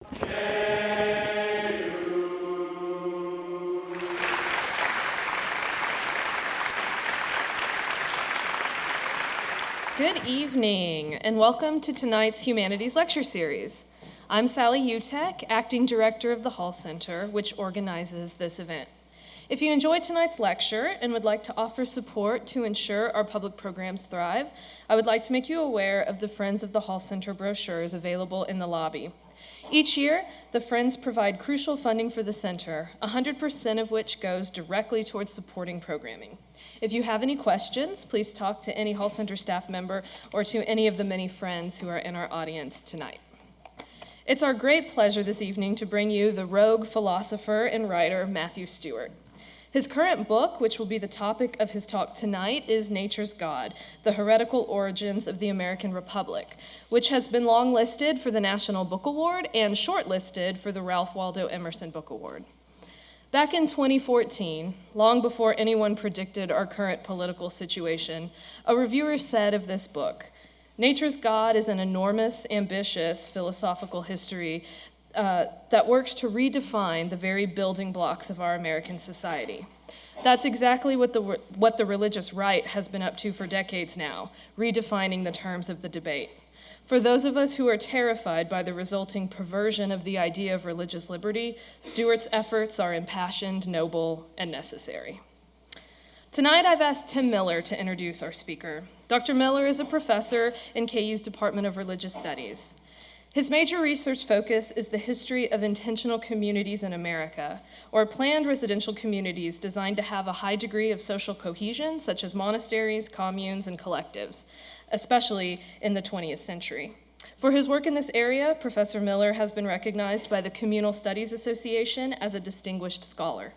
Good evening, and welcome to tonight's Humanities Lecture Series. I'm Sally Utek, Acting Director of the Hall Center, which organizes this event. If you enjoyed tonight's lecture and would like to offer support to ensure our public programs thrive, I would like to make you aware of the Friends of the Hall Center brochures available in the lobby. Each year, the Friends provide crucial funding for the center, 100% of which goes directly towards supporting programming. If you have any questions, please talk to any Hall Center staff member or to any of the many friends who are in our audience tonight. It's our great pleasure this evening to bring you the rogue philosopher and writer Matthew Stewart. His current book, which will be the topic of his talk tonight, is Nature's God, The Heretical Origins of the American Republic, which has been long-listed for the National Book Award and short-listed for the Ralph Waldo Emerson Book Award. Back in 2014, long before anyone predicted our current political situation, a reviewer said of this book, "Nature's God is an enormous, ambitious philosophical history that works to redefine the very building blocks of our American society." That's exactly what the religious right has been up to for decades now, redefining the terms of the debate. For those of us who are terrified by the resulting perversion of the idea of religious liberty, Stewart's efforts are impassioned, noble, and necessary. Tonight, I've asked Tim Miller to introduce our speaker. Dr. Miller is a professor in KU's Department of Religious Studies. His major research focus is the history of intentional communities in America, or planned residential communities designed to have a high degree of social cohesion, such as monasteries, communes, and collectives, especially in the 20th century. For his work in this area, Professor Miller has been recognized by the Communal Studies Association as a distinguished scholar.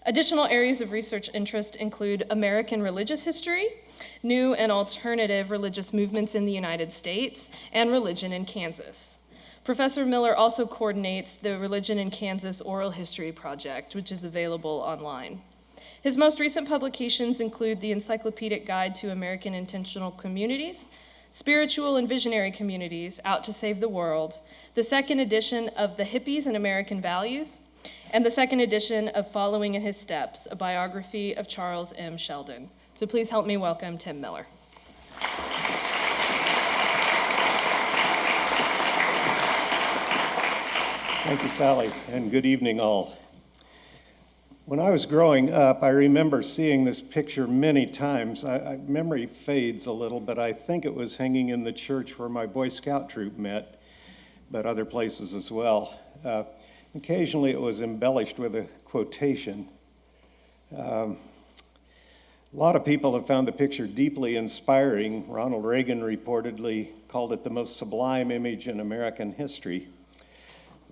Additional areas of research interest include American religious history, new and alternative religious movements in the United States, and religion in Kansas. Professor Miller also coordinates the Religion in Kansas Oral History Project, which is available online. His most recent publications include the Encyclopedic Guide to American Intentional Communities, Spiritual and Visionary Communities, Out to Save the World, the second edition of The Hippies and American Values, and the second edition of Following in His Steps, a biography of Charles M. Sheldon. So please help me welcome Tim Miller. Thank you, Sally, and good evening all. When I was growing up, I remember seeing this picture many times. Memory fades a little, but I think it was hanging in the church where my Boy Scout troop met, but other places as well. Occasionally it was embellished with a quotation. A lot of people have found the picture deeply inspiring. Ronald Reagan reportedly called it the most sublime image in American history.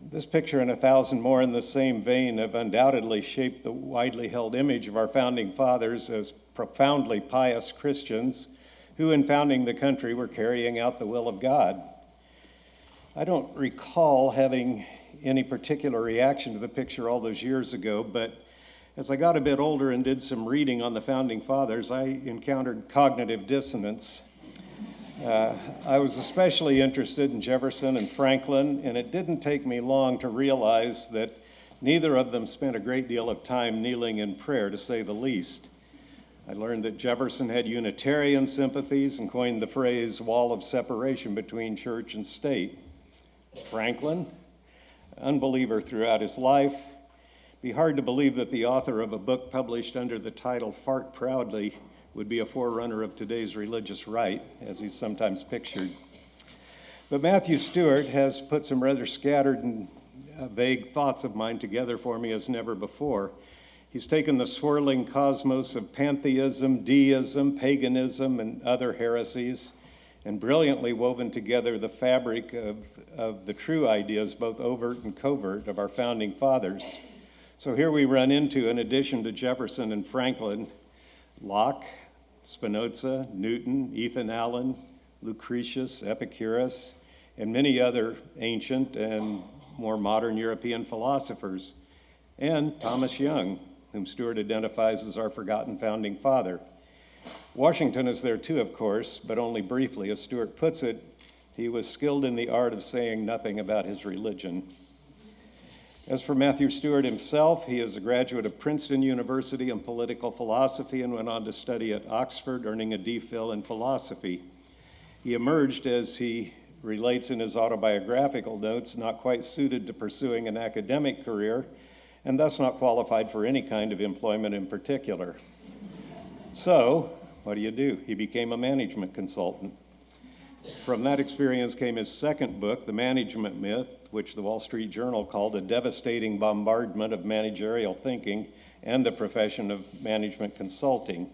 This picture and 1,000 more in the same vein have undoubtedly shaped the widely held image of our founding fathers as profoundly pious Christians who, in founding the country, were carrying out the will of God. I don't recall having any particular reaction to the picture all those years ago, but as I got a bit older and did some reading on the founding fathers, I encountered cognitive dissonance. I was especially interested in Jefferson and Franklin, and it didn't take me long to realize that neither of them spent a great deal of time kneeling in prayer, to say the least. I learned that Jefferson had Unitarian sympathies and coined the phrase wall of separation between church and state. Franklin, unbeliever throughout his life. Be hard to believe that the author of a book published under the title Fart Proudly would be a forerunner of today's religious right, as he's sometimes pictured. But Matthew Stewart has put some rather scattered and vague thoughts of mine together for me as never before. He's taken the swirling cosmos of pantheism, deism, paganism, and other heresies, and brilliantly woven together the fabric of the true ideas, both overt and covert, of our founding fathers. So here we run into, in addition to Jefferson and Franklin, Locke, Spinoza, Newton, Ethan Allen, Lucretius, Epicurus, and many other ancient and more modern European philosophers, and Thomas Young, whom Stewart identifies as our forgotten founding father. Washington is there too, of course, but only briefly. As Stewart puts it, he was skilled in the art of saying nothing about his religion. As for Matthew Stewart himself, he is a graduate of Princeton University in political philosophy and went on to study at Oxford, earning a DPhil in philosophy. He emerged, as he relates in his autobiographical notes, not quite suited to pursuing an academic career, and thus not qualified for any kind of employment in particular. So, what do? He became a management consultant. From that experience came his second book, The Management Myth, which the Wall Street Journal called a devastating bombardment of managerial thinking and the profession of management consulting.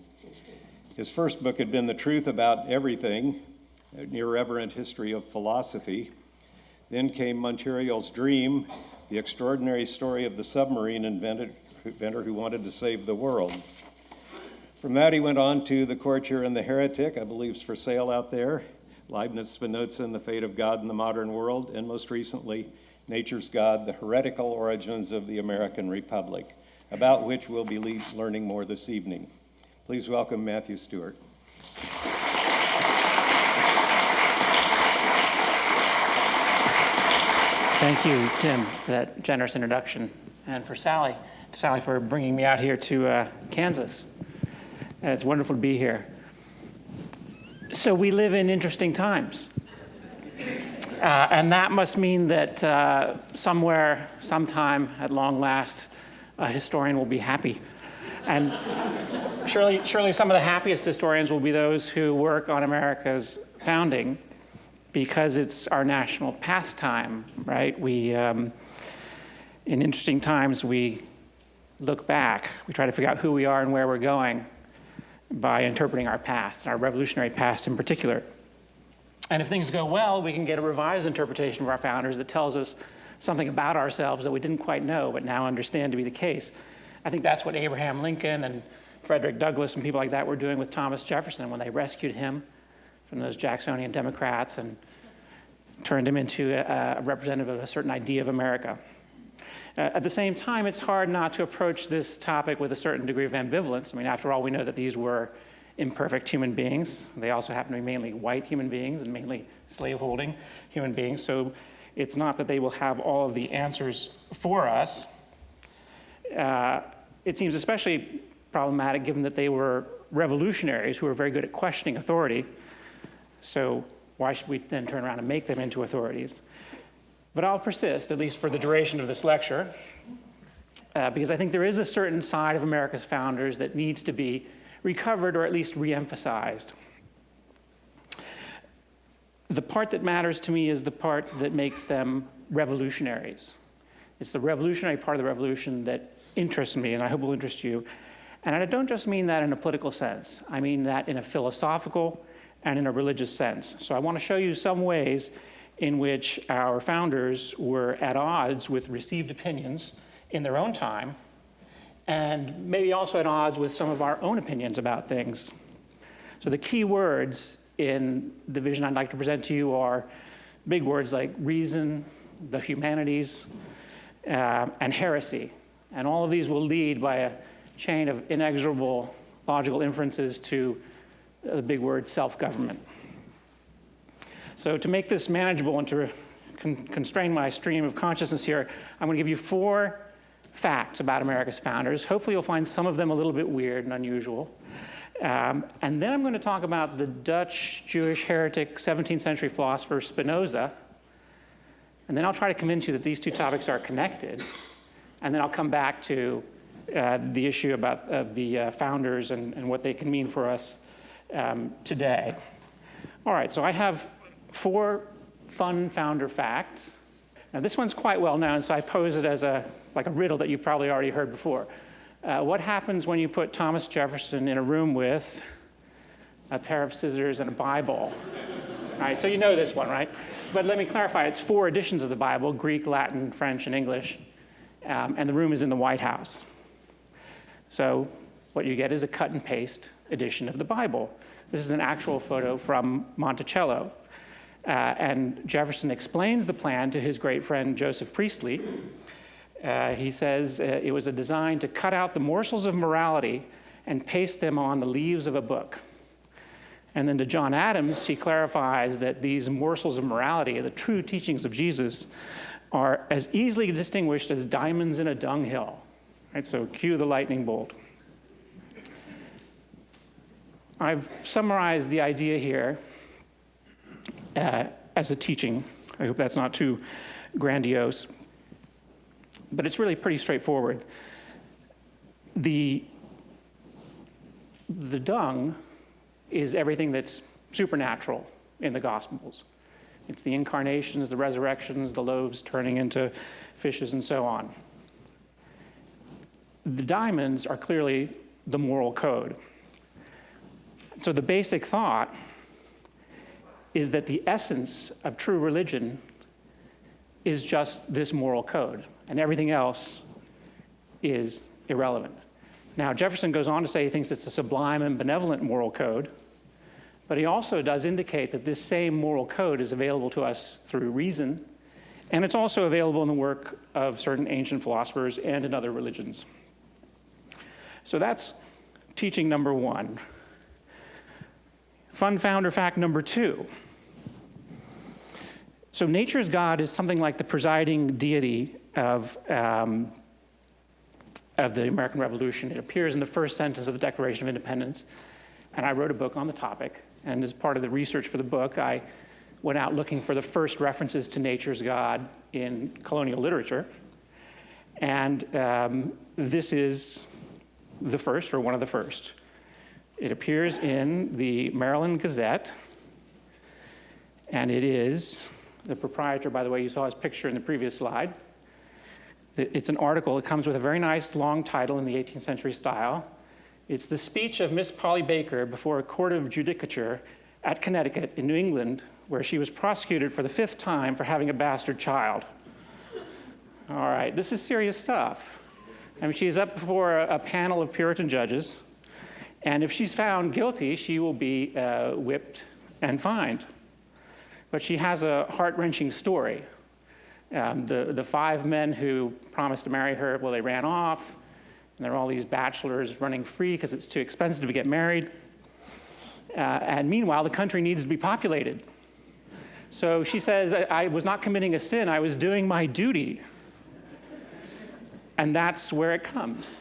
His first book had been The Truth About Everything, an irreverent history of philosophy. Then came Montreal's Dream, the extraordinary story of the submarine inventor who wanted to save the world. From that, he went on to The Courtier and the Heretic, I believe is for sale out there, Leibniz, Spinoza, and the Fate of God in the Modern World, and most recently, Nature's God, the Heretical Origins of the American Republic, about which we'll be learning more this evening. Please welcome Matthew Stewart. Thank you, Tim, for that generous introduction, and for Sally for bringing me out here to Kansas. It's wonderful to be here. So we live in interesting times, and that must mean that somewhere, sometime, at long last, a historian will be happy. And surely some of the happiest historians will be those who work on America's founding, because it's our national pastime, right? In interesting times, we look back. We try to figure out who we are and where we're going by interpreting our past, and our revolutionary past in particular. And if things go well, we can get a revised interpretation of our founders that tells us something about ourselves that we didn't quite know, but now understand to be the case. I think that's what Abraham Lincoln and Frederick Douglass and people like that were doing with Thomas Jefferson when they rescued him from those Jacksonian Democrats and turned him into a representative of a certain idea of America. At the same time, it's hard not to approach this topic with a certain degree of ambivalence. I mean, after all, we know that these were imperfect human beings. They also happen to be mainly white human beings and mainly slave-holding human beings. So it's not that they will have all of the answers for us. It seems especially problematic given that they were revolutionaries who were very good at questioning authority. So why should we then turn around and make them into authorities? But I'll persist, at least for the duration of this lecture, because I think there is a certain side of America's founders that needs to be recovered or at least re-emphasized. The part that matters to me is the part that makes them revolutionaries. It's the revolutionary part of the revolution that interests me, and I hope will interest you. And I don't just mean that in a political sense. I mean that in a philosophical and in a religious sense. So I want to show you some ways in which our founders were at odds with received opinions in their own time, and maybe also at odds with some of our own opinions about things. So the key words in the vision I'd like to present to you are big words like reason, the humanities, and heresy. And all of these will lead by a chain of inexorable logical inferences to the big word self-government. So to make this manageable and to constrain my stream of consciousness here, I'm going to give you 4 facts about America's founders. Hopefully you'll find some of them a little bit weird and unusual. And then I'm going to talk about the Dutch Jewish heretic 17th century philosopher Spinoza. And then I'll try to convince you that these 2 topics are connected. And then I'll come back to the issue about the founders and what they can mean for us today. All right, so I have 4 fun founder facts. Now this one's quite well known, so I pose it as like a riddle that you've probably already heard before. What happens when you put Thomas Jefferson in a room with a pair of scissors and a Bible? All right, so you know this one, right? But let me clarify, it's 4 editions of the Bible, Greek, Latin, French, and English, and the room is in the White House. So what you get is a cut and paste edition of the Bible. This is an actual photo from Monticello. And Jefferson explains the plan to his great friend Joseph Priestley. He says it was a design to cut out the morsels of morality and paste them on the leaves of a book. And then to John Adams, he clarifies that these morsels of morality, the true teachings of Jesus, are as easily distinguished as diamonds in a dunghill. Right, so cue the lightning bolt. I've summarized the idea here as a teaching. I hope that's not too grandiose, but it's really pretty straightforward. The dung is everything that's supernatural in the Gospels. It's the incarnations, the resurrections, the loaves turning into fishes, and so on. The diamonds are clearly the moral code. So the basic thought is that the essence of true religion is just this moral code, and everything else is irrelevant. Now, Jefferson goes on to say he thinks it's a sublime and benevolent moral code, but he also does indicate that this same moral code is available to us through reason, and it's also available in the work of certain ancient philosophers and in other religions. So that's teaching number one. Fun founder fact number two. So nature's God is something like the presiding deity of the American Revolution. It appears in the first sentence of the Declaration of Independence, and I wrote a book on the topic. And as part of the research for the book, I went out looking for the first references to nature's God in colonial literature. And this is the first, or one of the first. It appears in the Maryland Gazette, and it is, the proprietor, by the way, you saw his picture in the previous slide. It's an article. It comes with a very nice long title in the 18th century style. It's the speech of Miss Polly Baker before a court of judicature at Connecticut in New England, where she was prosecuted for the 5th time for having a bastard child. All right, this is serious stuff. I mean, she's up before a panel of Puritan judges, and if she's found guilty, she will be whipped and fined. But she has a heart-wrenching story. The 5 men who promised to marry her, well, they ran off, and there are all these bachelors running free because it's too expensive to get married. And meanwhile, the country needs to be populated. So she says, I was not committing a sin, I was doing my duty. And that's where it comes.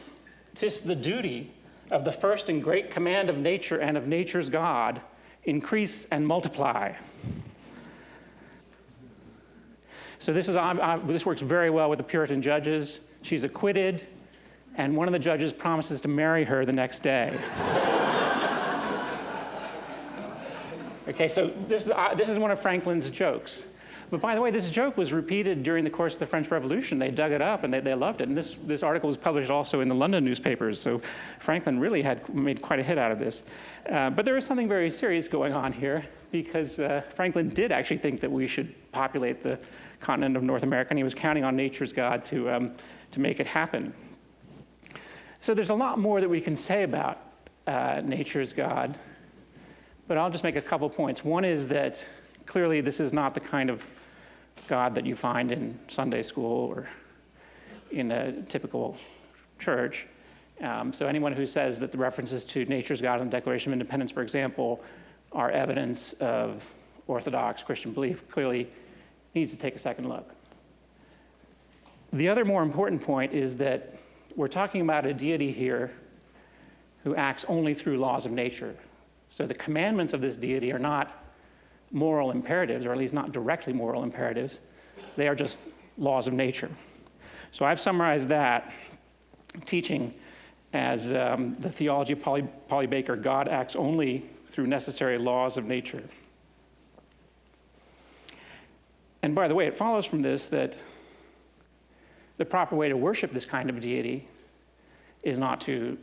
'Tis the duty of the first and great command of nature and of nature's God, increase and multiply. So this works very well with the Puritan judges. She's acquitted, and one of the judges promises to marry her the next day. Okay, so this is one of Franklin's jokes. But by the way, this joke was repeated during the course of the French Revolution. They dug it up and they loved it. And this article was published also in the London newspapers. So Franklin really had made quite a hit out of this. But there is something very serious going on here, because Franklin did actually think that we should populate the continent of North America, and he was counting on nature's God to make it happen. So there's a lot more that we can say about nature's God, but I'll just make a couple points. One is that clearly this is not the kind of God that you find in Sunday school or in a typical church. So anyone who says that the references to nature's God in the Declaration of Independence, for example, are evidence of Orthodox Christian belief clearly needs to take a second look. The other more important point is that we're talking about a deity here who acts only through laws of nature. So the commandments of this deity are not moral imperatives, or at least not directly moral imperatives. They are just laws of nature. So I've summarized that teaching as the theology of Polly Baker: God acts only through necessary laws of nature. And by the way, it follows from this that the proper way to worship this kind of deity is not to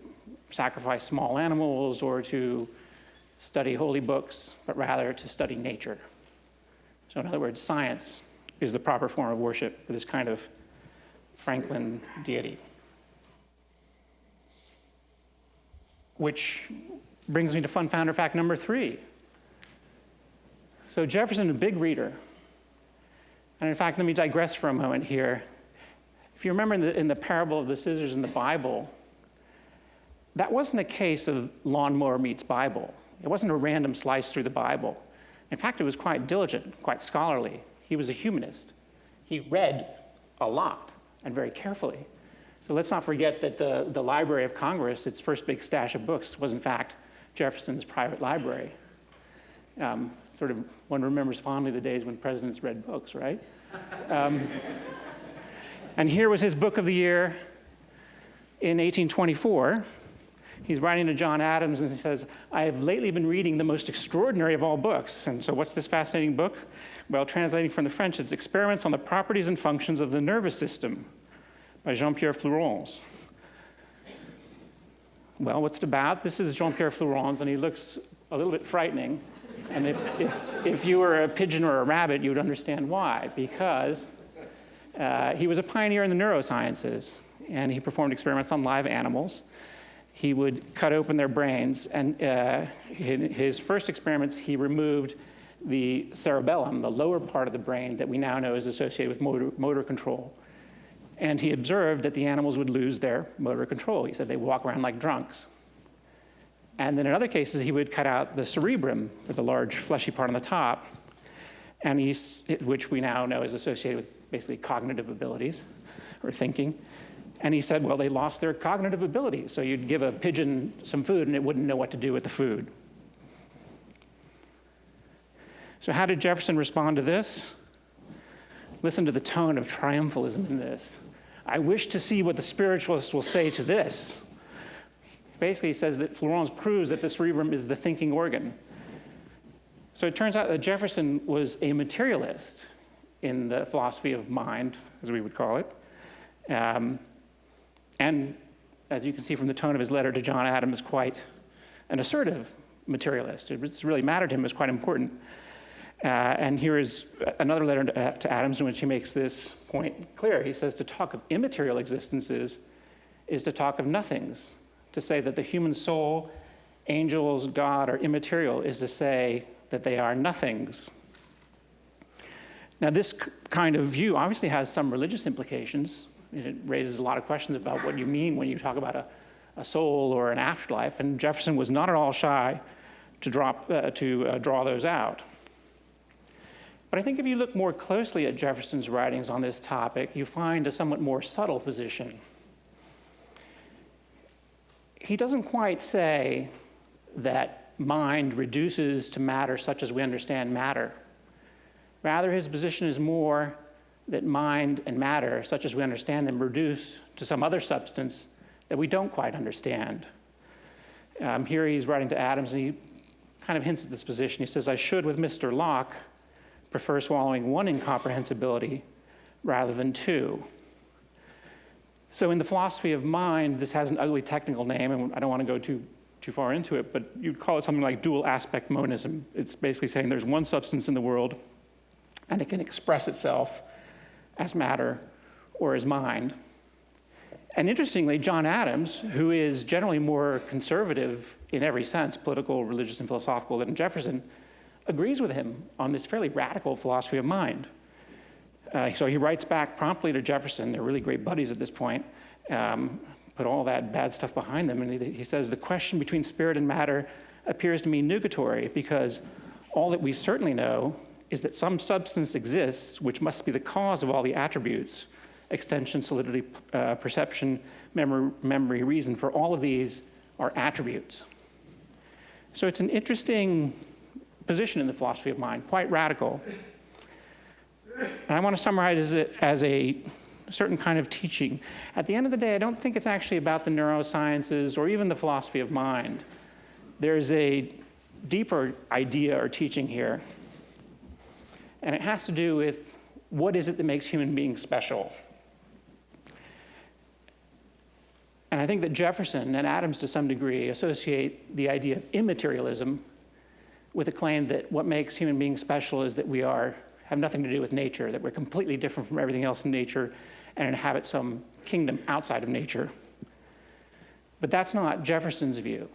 sacrifice small animals or to study holy books, but rather to study nature. So in other words, science is the proper form of worship for this kind of Franklin deity. Which brings me to fun founder fact number 3. So Jefferson, a big reader. And in fact, let me digress for a moment here. If you remember in the parable of the scissors in the Bible, that wasn't a case of lawnmower meets Bible. It wasn't a random slice through the Bible. In fact, it was quite diligent, quite scholarly. He was a humanist. he read a lot and very carefully. So let's not forget that the Library of Congress, its first big stash of books, was in fact Jefferson's private library. Sort of, one remembers fondly the days when presidents read books, right? And here was his book of the year in 1824. He's writing to John Adams, and he says, "I have lately been reading the most extraordinary of all books." And so what's this fascinating book? Well, translating from the French, it's Experiments on the Properties and Functions of the Nervous System by Jean-Pierre Flourens. Well, what's it about? This is Jean-Pierre Flourens, and he looks a little bit frightening. And if you were a pigeon or a rabbit, you would understand why. Because he was a pioneer in the neurosciences, and he performed experiments on live animals. He would cut open their brains, and in his first experiments, he removed the cerebellum, the lower part of the brain that we now know is associated with motor control. And he observed that the animals would lose their motor control. He said they walk around like drunks. And then in other cases, he would cut out the cerebrum, with the large fleshy part on the top, and which we now know is associated with basically cognitive abilities or thinking. And he said, well, they lost their cognitive abilities. So you'd give a pigeon some food, and it wouldn't know what to do with the food. So how did Jefferson respond to this? Listen to the tone of triumphalism in this. "I wish to see what the spiritualists will say to this." Basically, he says that Flourens proves that the cerebrum is the thinking organ. So it turns out that Jefferson was a materialist in the philosophy of mind, as we would call it. And as you can see from the tone of his letter to John Adams, quite an assertive materialist. It really mattered to him, it was quite important. And here is another letter to Adams in which he makes this point clear. He says, to talk of immaterial existences is to talk of nothings. To say that the human soul, angels, God are immaterial is to say that they are nothings. Now, this kind of view obviously has some religious implications. It raises a lot of questions about what you mean when you talk about a soul or an afterlife, and Jefferson was not at all shy to draw those out. But I think if you look more closely at Jefferson's writings on this topic, you find a somewhat more subtle position. He doesn't quite say that mind reduces to matter such as we understand matter. Rather, his position is more that mind and matter, such as we understand them, reduce to some other substance that we don't quite understand. Here he's writing to Adams, and he kind of hints at this position. He says, "I should, with Mr. Locke, prefer swallowing one incomprehensibility rather than two." So in the philosophy of mind, this has an ugly technical name, and I don't want to go too far into it, but you'd call it something like dual aspect monism. It's basically saying there's one substance in the world, and it can express itself as matter or as mind. And interestingly, John Adams, who is generally more conservative in every sense, political, religious, and philosophical, than Jefferson, agrees with him on this fairly radical philosophy of mind. So he writes back promptly to Jefferson. They're really great buddies at this point. Put all that bad stuff behind them. And he says, "The question between spirit and matter appears to me nugatory, because all that we certainly know is that some substance exists which must be the cause of all the attributes, extension, solidity, perception, memory, reason. For all of these are attributes." So it's an interesting position in the philosophy of mind, quite radical. And I want to summarize it as a certain kind of teaching. At the end of the day, I don't think it's actually about the neurosciences or even the philosophy of mind. There's a deeper idea or teaching here, and it has to do with what is it that makes human beings special. And I think that Jefferson and Adams, to some degree, associate the idea of immaterialism with the claim that what makes human beings special is that we have nothing to do with nature, that we're completely different from everything else in nature and inhabit some kingdom outside of nature. But that's not Jefferson's view.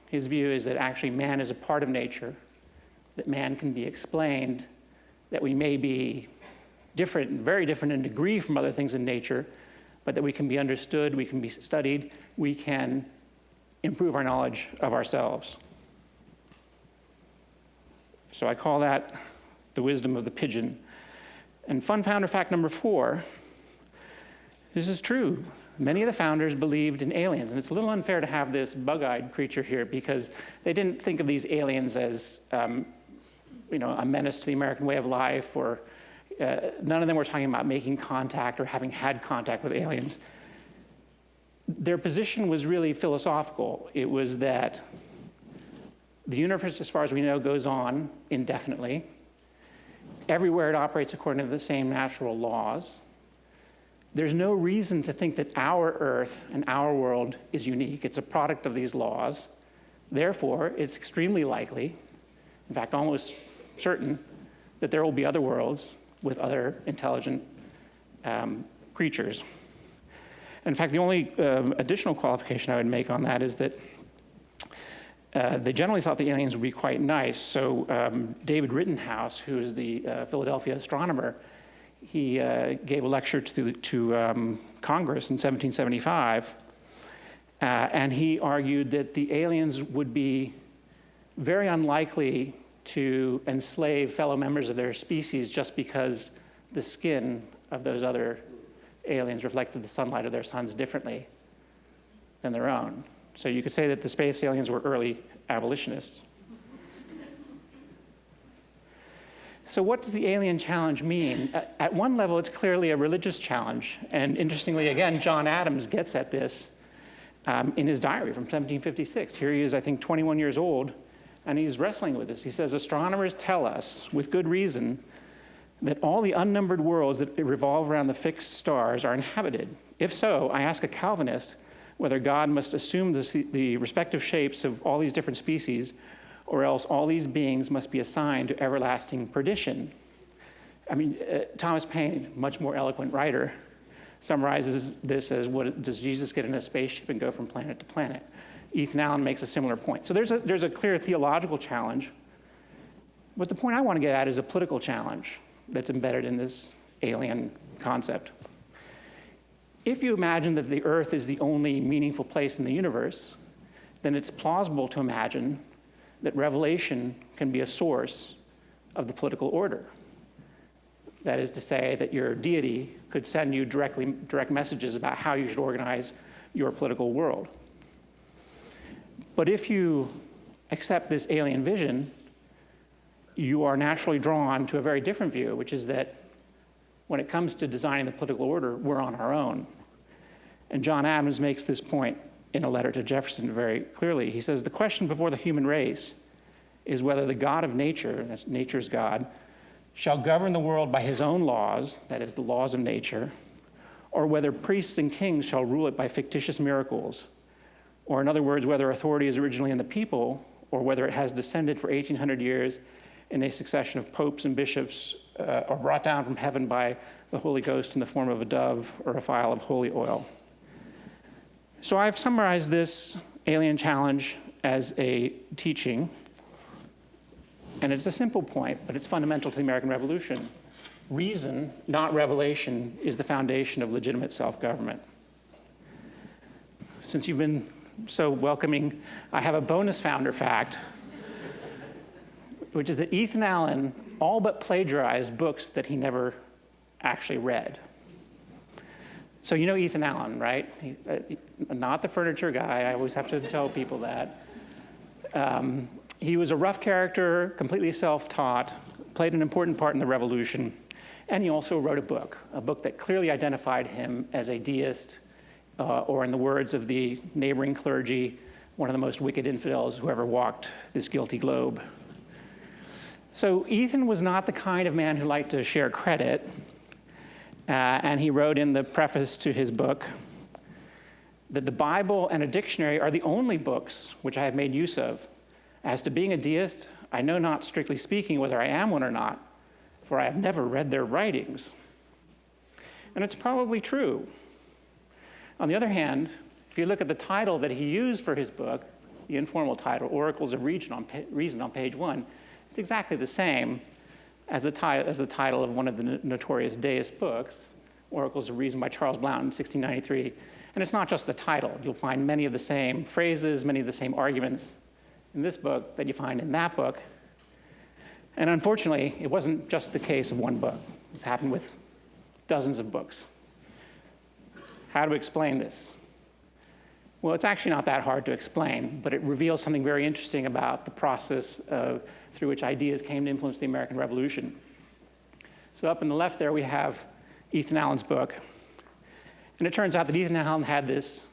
His view is that actually man is a part of nature, that man can be explained, that we may be different, very different in degree from other things in nature, but that we can be understood, we can be studied, we can improve our knowledge of ourselves. So I call that the wisdom of the pigeon. And fun founder fact number 4, this is true. Many of the founders believed in aliens, and it's a little unfair to have this bug-eyed creature here because they didn't think of these aliens as a menace to the American way of life, or none of them were talking about making contact or having had contact with aliens. Their position was really philosophical. It was that the universe, as far as we know, goes on indefinitely. Everywhere it operates according to the same natural laws. There's no reason to think that our Earth and our world is unique. It's a product of these laws. Therefore, it's extremely likely, in fact, almost certain, that there will be other worlds with other intelligent creatures. In fact, the only additional qualification I would make on that is that they generally thought the aliens would be quite nice. So David Rittenhouse, who is the Philadelphia astronomer, he gave a lecture to Congress in 1775, and he argued that the aliens would be very unlikely to enslave fellow members of their species just because the skin of those other aliens reflected the sunlight of their suns differently than their own. So you could say that the space aliens were early abolitionists. So what does the alien challenge mean? At one level, it's clearly a religious challenge. And interestingly, again, John Adams gets at this in his diary from 1756. Here he is, I think, 21 years old, and he's wrestling with this. He says, astronomers tell us, with good reason, that all the unnumbered worlds that revolve around the fixed stars are inhabited. If so, I ask a Calvinist whether God must assume the respective shapes of all these different species, or else all these beings must be assigned to everlasting perdition. I mean, Thomas Paine, much more eloquent writer, summarizes this as, what does Jesus get in a spaceship and go from planet to planet? Ethan Allen makes a similar point. So there's a clear theological challenge, but the point I want to get at is a political challenge that's embedded in this alien concept. If you imagine that the Earth is the only meaningful place in the universe, then it's plausible to imagine that revelation can be a source of the political order. That is to say that your deity could send you direct messages about how you should organize your political world. But if you accept this alien vision, you are naturally drawn to a very different view, which is that when it comes to designing the political order, we're on our own. And John Adams makes this point in a letter to Jefferson very clearly. He says, the question before the human race is whether the God of nature, that's nature's God, shall govern the world by his own laws, that is, the laws of nature, or whether priests and kings shall rule it by fictitious miracles, or in other words, whether authority is originally in the people, or whether it has descended for 1,800 years in a succession of popes and bishops, or brought down from heaven by the Holy Ghost in the form of a dove or a phial of holy oil. So I've summarized this alien challenge as a teaching, and it's a simple point, but it's fundamental to the American Revolution. Reason, not revelation, is the foundation of legitimate self-government. Since you've been so welcoming, I have a bonus founder fact, which is that Ethan Allen all but plagiarized books that he never actually read. So you know Ethan Allen, right? He's not the furniture guy. I always have to tell people that. He was a rough character, completely self-taught, played an important part in the revolution, and he also wrote a book that clearly identified him as a deist, or in the words of the neighboring clergy, one of the most wicked infidels who ever walked this guilty globe. So Ethan was not the kind of man who liked to share credit, and he wrote in the preface to his book that the Bible and a dictionary are the only books which I have made use of. As to being a deist, I know not, strictly speaking, whether I am one or not, for I have never read their writings. And it's probably true. On the other hand, if you look at the title that he used for his book, the informal title, Oracles of Reason on page 1, it's exactly the same as the title of one of the notorious deist books, Oracles of Reason by Charles Blount in 1693. And it's not just the title. You'll find many of the same phrases, many of the same arguments in this book that you find in that book. And unfortunately, it wasn't just the case of one book. It's happened with dozens of books. How to explain this? Well, it's actually not that hard to explain, but it reveals something very interesting about the process through which ideas came to influence the American Revolution. So up in the left there, we have Ethan Allen's book. And it turns out that Ethan Allen had this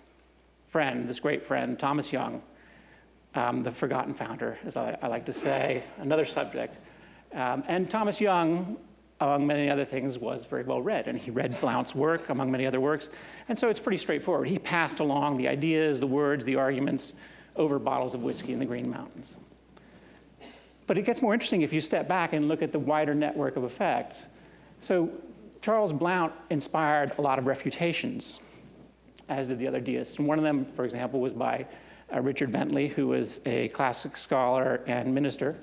friend, this great friend, Thomas Young, the forgotten founder, as I like to say, another subject. And Thomas Young, among many other things, was very well read, and he read Blount's work, among many other works, and so it's pretty straightforward. He passed along the ideas, the words, the arguments over bottles of whiskey in the Green Mountains. But it gets more interesting if you step back and look at the wider network of effects. So Charles Blount inspired a lot of refutations, as did the other deists. And one of them, for example, was by Richard Bentley, who was a classic scholar and minister.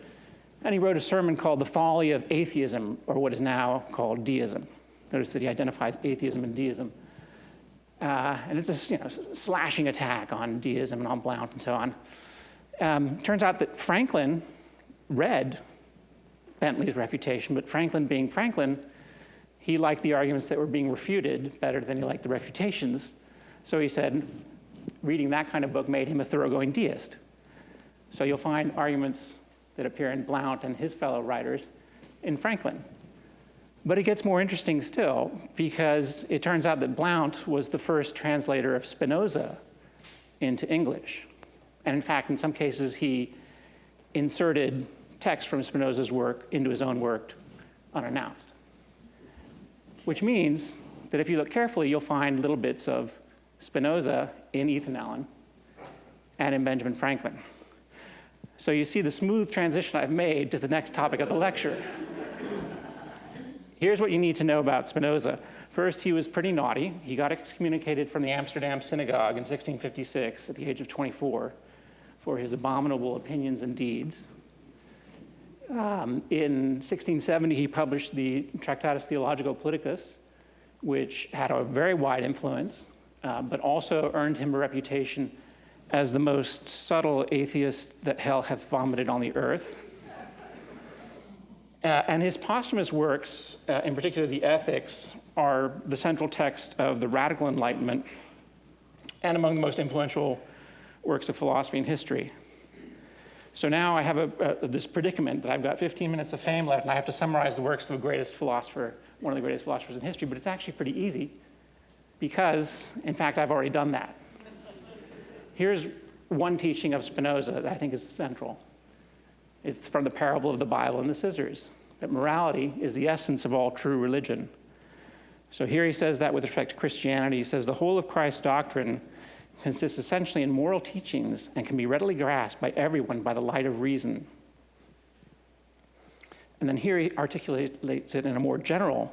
And he wrote a sermon called The Folly of Atheism, or what is now called deism. Notice that he identifies atheism and deism. And it's a slashing attack on deism and on Blount and so on. Turns out that Franklin read Bentley's refutation, but Franklin being Franklin, he liked the arguments that were being refuted better than he liked the refutations. So he said, reading that kind of book made him a thoroughgoing deist. So you'll find arguments that appear in Blount and his fellow writers in Franklin. But it gets more interesting still, because it turns out that Blount was the first translator of Spinoza into English. And in fact, in some cases, he inserted text from Spinoza's work into his own work unannounced. Which means that if you look carefully, you'll find little bits of Spinoza in Ethan Allen and in Benjamin Franklin. So you see the smooth transition I've made to the next topic of the lecture. Here's what you need to know about Spinoza. First, he was pretty naughty. He got excommunicated from the Amsterdam synagogue in 1656 at the age of 24 for his abominable opinions and deeds. In 1670, he published the Tractatus Theologico Politicus, which had a very wide influence, but also earned him a reputation as the most subtle atheist that hell hath vomited on the earth. And his posthumous works, in particular the Ethics, are the central text of the Radical Enlightenment and among the most influential works of philosophy and history. So now I have this predicament that I've got 15 minutes of fame left, and I have to summarize the works of the greatest philosopher, one of the greatest philosophers in history, but it's actually pretty easy because, in fact, I've already done that. Here's one teaching of Spinoza that I think is central. It's from the parable of the Bible and the scissors, that morality is the essence of all true religion. So here he says that with respect to Christianity. He says, the whole of Christ's doctrine consists essentially in moral teachings and can be readily grasped by everyone by the light of reason. And then here he articulates it in a more general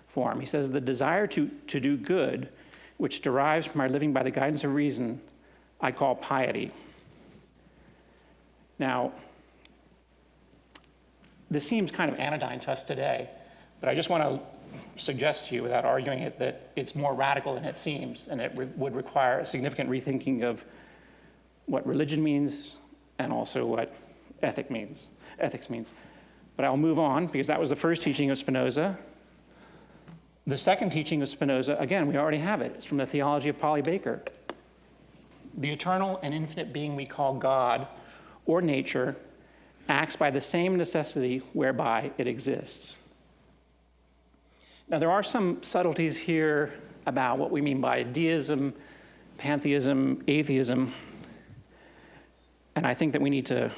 form. He says, the desire to do good, which derives from our living by the guidance of reason, I call piety. Now, this seems kind of anodyne to us today, but I just want to suggest to you, without arguing it, that it's more radical than it seems, and it would require a significant rethinking of what religion means and also what ethics means. But I'll move on, because that was the first teaching of Spinoza. The second teaching of Spinoza, again, we already have it. It's from the Theology of Polly Baker. The eternal and infinite being we call God or nature acts by the same necessity whereby it exists. Now, there are some subtleties here about what we mean by deism, pantheism, atheism, and I think that we need to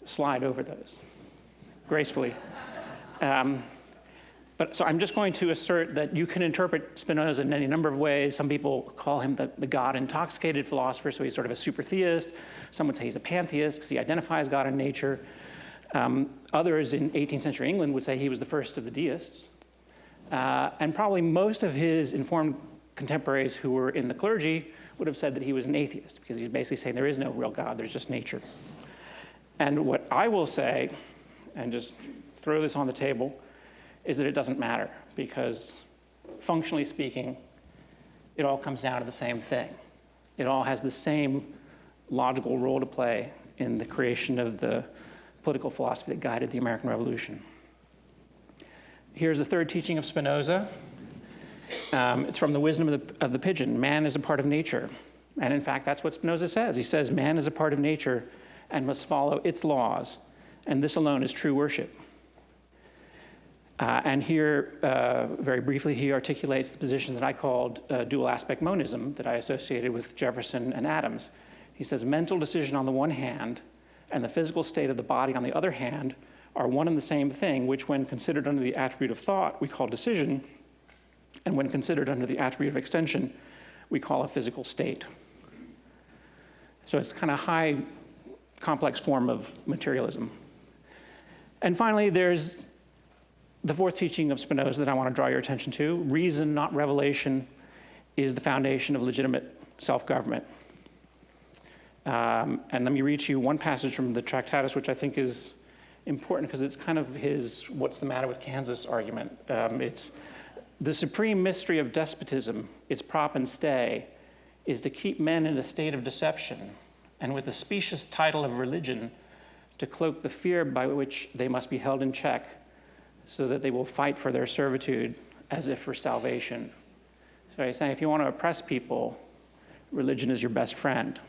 slide over those gracefully. So I'm just going to assert that you can interpret Spinoza in any number of ways. Some people call him the God-intoxicated philosopher, so he's sort of a super theist. Some would say he's a pantheist because he identifies God and nature. Others in 18th century England would say he was the first of the deists. And probably most of his informed contemporaries who were in the clergy would have said that he was an atheist, because he's basically saying there is no real God, there's just nature. And what I will say, and just throw this on the table, is that it doesn't matter, because functionally speaking, it all comes down to the same thing. It all has the same logical role to play in the creation of the political philosophy that guided the American Revolution. Here's a third teaching of Spinoza. It's from the wisdom of the pigeon. Man is a part of nature. And in fact, that's what Spinoza says. He says, man is a part of nature and must follow its laws, and this alone is true worship. And here, very briefly, he articulates the position that I called dual aspect monism that I associated with Jefferson and Adams. He says, mental decision on the one hand and the physical state of the body on the other hand are one and the same thing, which when considered under the attribute of thought, we call decision, and when considered under the attribute of extension, we call a physical state. So it's kind of high, complex form of materialism. And finally, there's the fourth teaching of Spinoza that I want to draw your attention to. Reason, not revelation, is the foundation of legitimate self-government. And let me read to you one passage from the Tractatus, which I think is important because it's kind of his what's the matter with Kansas argument. It's the supreme mystery of despotism, its prop and stay, is to keep men in a state of deception, and with the specious title of religion, to cloak the fear by which they must be held in check, so that they will fight for their servitude as if for salvation. So he's saying if you want to oppress people, religion is your best friend.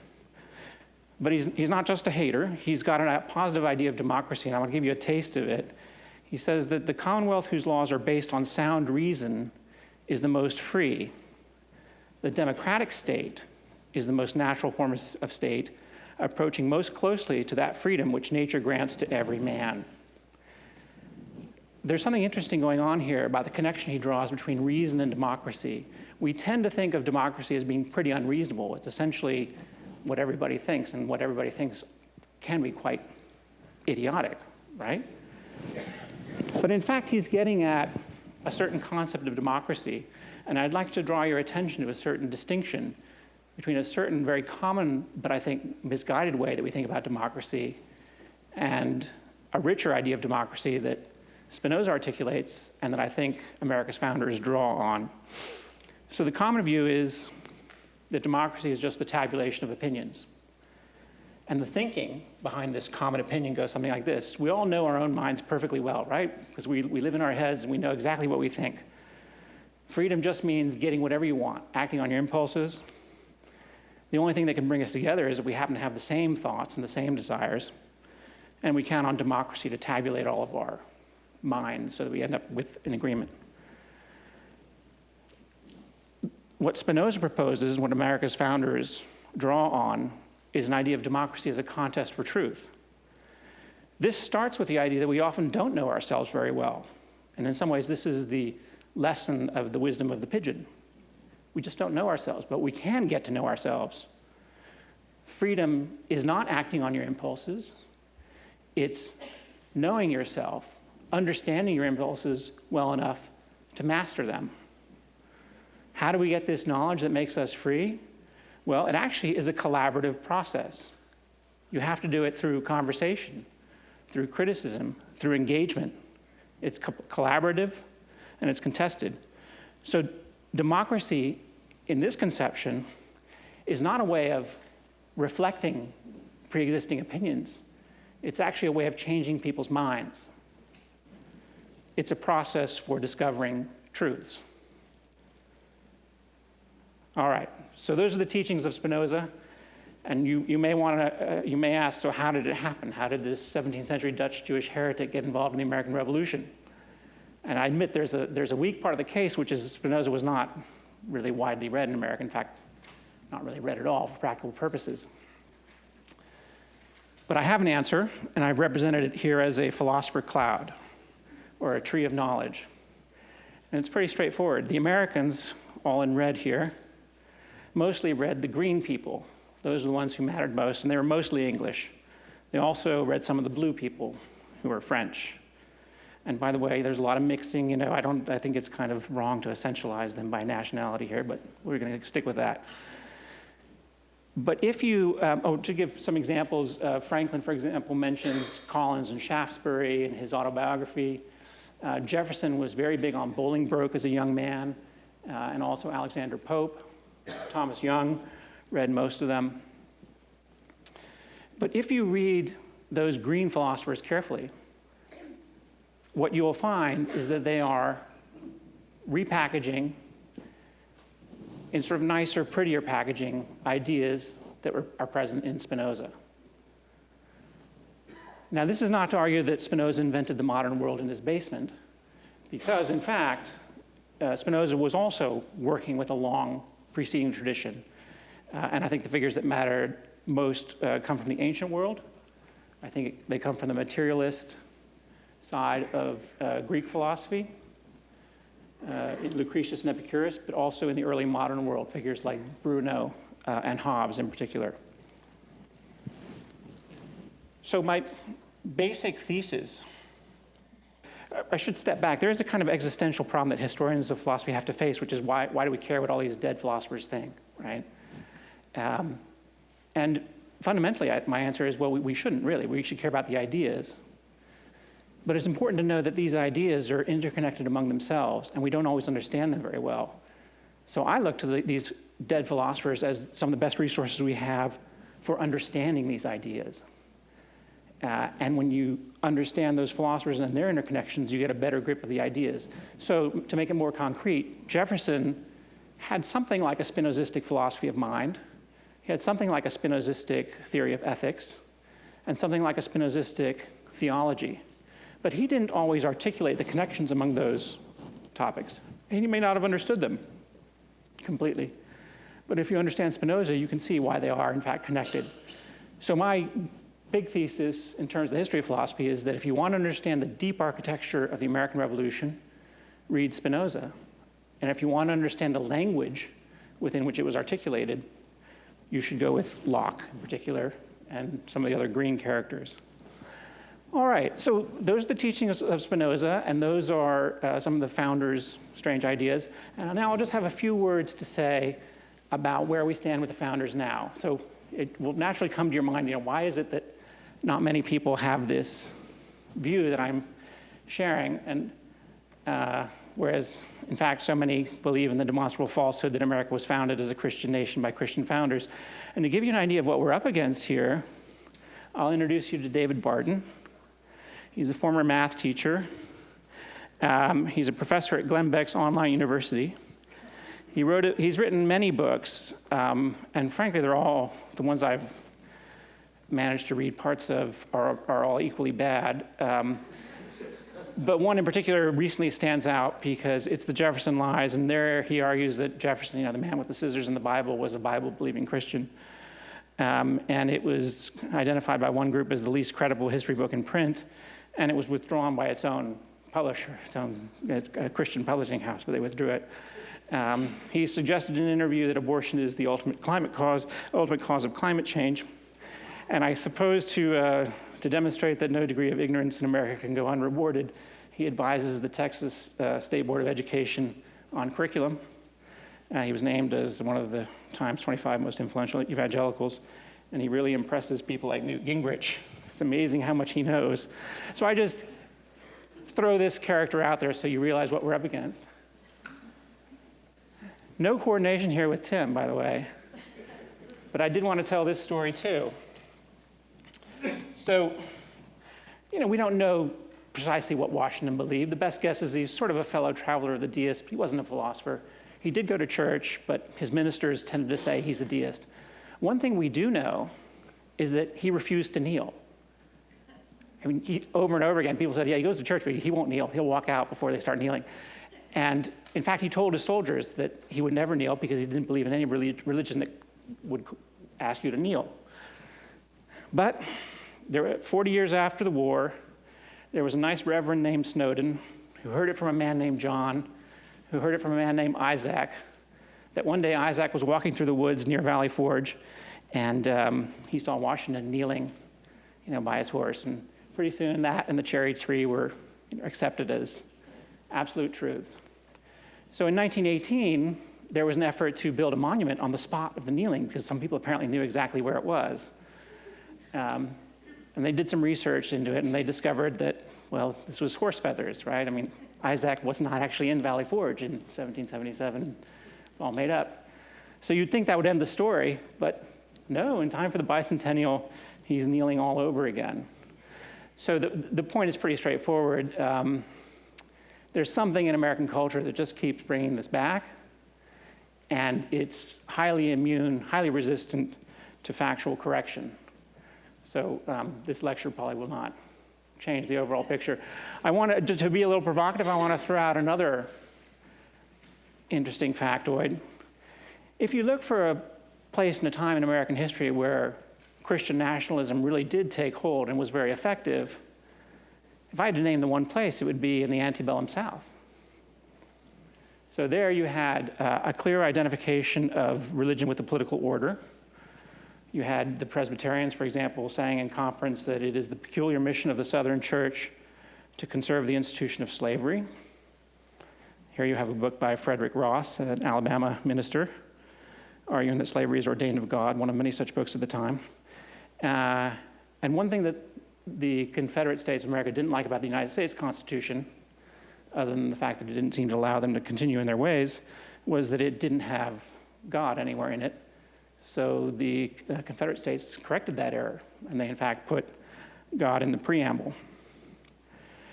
But he's not just a hater. He's got a positive idea of democracy, and I want to give you a taste of it. He says that the commonwealth whose laws are based on sound reason is the most free. The democratic state is the most natural form of state, approaching most closely to that freedom which nature grants to every man. There's something interesting going on here about the connection he draws between reason and democracy. We tend to think of democracy as being pretty unreasonable. It's essentially what everybody thinks, and what everybody thinks can be quite idiotic, right? But in fact, he's getting at a certain concept of democracy, and I'd like to draw your attention to a certain distinction between a certain very common, but I think misguided way that we think about democracy and a richer idea of democracy that Spinoza articulates and that I think America's founders draw on. So the common view is that democracy is just the tabulation of opinions. And the thinking behind this common opinion goes something like this. We all know our own minds perfectly well, right? Because we live in our heads and we know exactly what we think. Freedom just means getting whatever you want, acting on your impulses. The only thing that can bring us together is if we happen to have the same thoughts and the same desires, and we count on democracy to tabulate all of our minds so that we end up with an agreement. What Spinoza proposes, what America's founders draw on, is an idea of democracy as a contest for truth. This starts with the idea that we often don't know ourselves very well. And in some ways, this is the lesson of the wisdom of the pigeon. We just don't know ourselves, but we can get to know ourselves. Freedom is not acting on your impulses. It's knowing yourself, understanding your impulses well enough to master them. How do we get this knowledge that makes us free? Well, it actually is a collaborative process. You have to do it through conversation, through criticism, through engagement. It's collaborative and it's contested. So democracy, in this conception, is not a way of reflecting pre-existing opinions. It's actually a way of changing people's minds. It's a process for discovering truths. All right, so those are the teachings of Spinoza, and you may ask, so how did it happen? How did this 17th century Dutch Jewish heretic get involved in the American Revolution? And I admit there's a weak part of the case, which is Spinoza was not really widely read in America. In fact, not really read at all for practical purposes. But I have an answer, and I've represented it here as a philosopher cloud, or a tree of knowledge. And it's pretty straightforward. The Americans, all in red here, mostly read the green people. Those are the ones who mattered most, and they were mostly English. They also read some of the blue people, who were French. And by the way, there's a lot of mixing. I think it's kind of wrong to essentialize them by nationality here, but we're going to stick with that. But if you, to give some examples, Franklin, for example, mentions Collins and Shaftesbury in his autobiography. Jefferson was very big on Bolingbroke as a young man, and also Alexander Pope. Thomas Young read most of them. But if you read those green philosophers carefully, what you will find is that they are repackaging in sort of nicer, prettier packaging ideas that are present in Spinoza. Now, this is not to argue that Spinoza invented the modern world in his basement, because in fact, Spinoza was also working with a long preceding tradition. And I think the figures that mattered most come from the ancient world. I think they come from the materialist side of Greek philosophy, Lucretius and Epicurus, but also in the early modern world, figures like Bruno and Hobbes in particular. So my basic thesis, I should step back. There is a kind of existential problem that historians of philosophy have to face, which is why do we care what all these dead philosophers think, right? And fundamentally, my answer is, well, we shouldn't really. We should care about the ideas. But it's important to know that these ideas are interconnected among themselves, and we don't always understand them very well. So I look to these dead philosophers as some of the best resources we have for understanding these ideas. And when you understand those philosophers and their interconnections, you get a better grip of the ideas. So to make it more concrete, Jefferson had something like a Spinozistic philosophy of mind. He had something like a Spinozistic theory of ethics, and something like a Spinozistic theology. But he didn't always articulate the connections among those topics. And he may not have understood them completely. But if you understand Spinoza, you can see why they are, in fact, connected. So my big thesis in terms of the history of philosophy is that if you want to understand the deep architecture of the American Revolution, read Spinoza. And if you want to understand the language within which it was articulated, you should go with Locke in particular and some of the other green characters. All right, so those are the teachings of Spinoza, and those are some of the founders' strange ideas. And now I'll just have a few words to say about where we stand with the founders now. So it will naturally come to your mind, why is it that not many people have this view that I'm sharing? And whereas, in fact, so many believe in the demonstrable falsehood that America was founded as a Christian nation by Christian founders. And to give you an idea of what we're up against here, I'll introduce you to David Barton. He's a former math teacher. He's a professor at Glenn Beck's online university. He's written many books, and frankly, they're all, the ones I've managed to read parts of are all equally bad. But one in particular recently stands out because it's the Jefferson Lies, and there he argues that Jefferson, the man with the scissors in the Bible, was a Bible-believing Christian. And it was identified by one group as the least credible history book in print, and it was withdrawn by its own publisher, its own Christian publishing house, but they withdrew it. He suggested in an interview that abortion is the ultimate cause of climate change. And I suppose to demonstrate that no degree of ignorance in America can go unrewarded, he advises the Texas State Board of Education on curriculum. He was named as one of the Times 25 most influential evangelicals, and he really impresses people like Newt Gingrich. It's amazing how much he knows. So I just throw this character out there so you realize what we're up against. No coordination here with Tim, by the way, but I did want to tell this story too. So, we don't know precisely what Washington believed. The best guess is he's sort of a fellow traveler of the deists, but he wasn't a philosopher. He did go to church, but his ministers tended to say he's a deist. One thing we do know is that he refused to kneel. Over and over again, people said, he goes to church, but he won't kneel. He'll walk out before they start kneeling. And in fact, he told his soldiers that he would never kneel because he didn't believe in any religion that would ask you to kneel. But 40 years after the war, there was a nice reverend named Snowden who heard it from a man named John, who heard it from a man named Isaac, that one day Isaac was walking through the woods near Valley Forge, and he saw Washington kneeling, by his horse. And pretty soon that and the cherry tree were accepted as absolute truths. So in 1918, there was an effort to build a monument on the spot of the kneeling because some people apparently knew exactly where it was. And they did some research into it, and they discovered that, this was horse feathers, right? Isaac was not actually in Valley Forge in 1777. It's all made up. So you'd think that would end the story, but no, in time for the bicentennial, he's kneeling all over again. So the point is pretty straightforward. There's something in American culture that just keeps bringing this back, and it's highly immune, highly resistant to factual correction. So this lecture probably will not change the overall picture. I want to be a little provocative, I want to throw out another interesting factoid. If you look for a place and a time in American history where Christian nationalism really did take hold and was very effective, if I had to name the one place, it would be in the antebellum South. So there you had a clear identification of religion with the political order. You had the Presbyterians, for example, saying in conference that it is the peculiar mission of the Southern Church to conserve the institution of slavery. Here you have a book by Frederick Ross, an Alabama minister, arguing that slavery is ordained of God, one of many such books at the time. And one thing that the Confederate States of America didn't like about the United States Constitution, other than the fact that it didn't seem to allow them to continue in their ways, was that it didn't have God anywhere in it. So the Confederate States corrected that error, and they in fact put God in the preamble.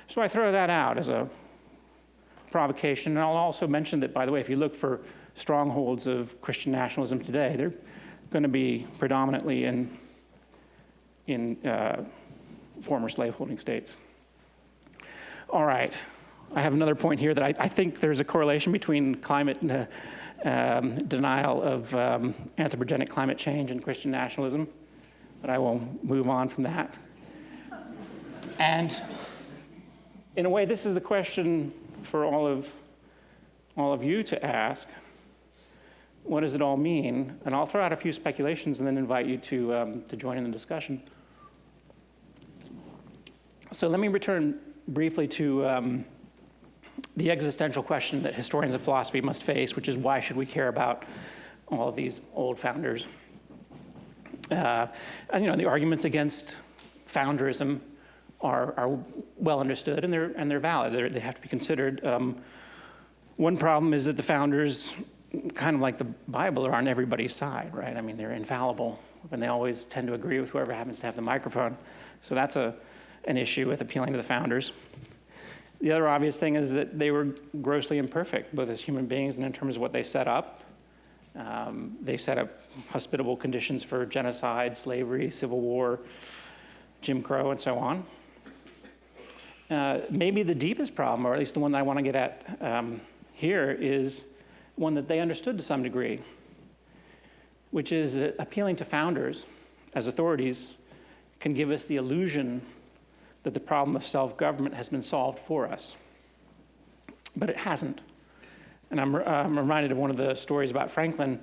So I throw that out as a provocation, and I'll also mention that, by the way, if you look for strongholds of Christian nationalism today, they're going to be predominantly in former slaveholding states. All right, I have another point here that I think there's a correlation between climate denial of anthropogenic climate change and Christian nationalism, but I will move on from that. And in a way, this is the question for all of you to ask. What does it all mean? And I'll throw out a few speculations and then invite you to join in the discussion. So let me return briefly to the existential question that historians of philosophy must face, which is why should we care about all of these old founders? And the arguments against founderism are well understood and they're valid. They have to be considered. One problem is that the founders, kind of like the Bible, are on everybody's side, right? I mean, they're infallible, and they always tend to agree with whoever happens to have the microphone. So that's an issue with appealing to the founders. The other obvious thing is that they were grossly imperfect, both as human beings and in terms of what they set up. They set up hospitable conditions for genocide, slavery, civil war, Jim Crow, and so on. Maybe the deepest problem, or at least the one that I want to get at here, is one that they understood to some degree, which is appealing to founders as authorities can give us the illusion that the problem of self-government has been solved for us. But it hasn't. And I'm reminded of one of the stories about Franklin.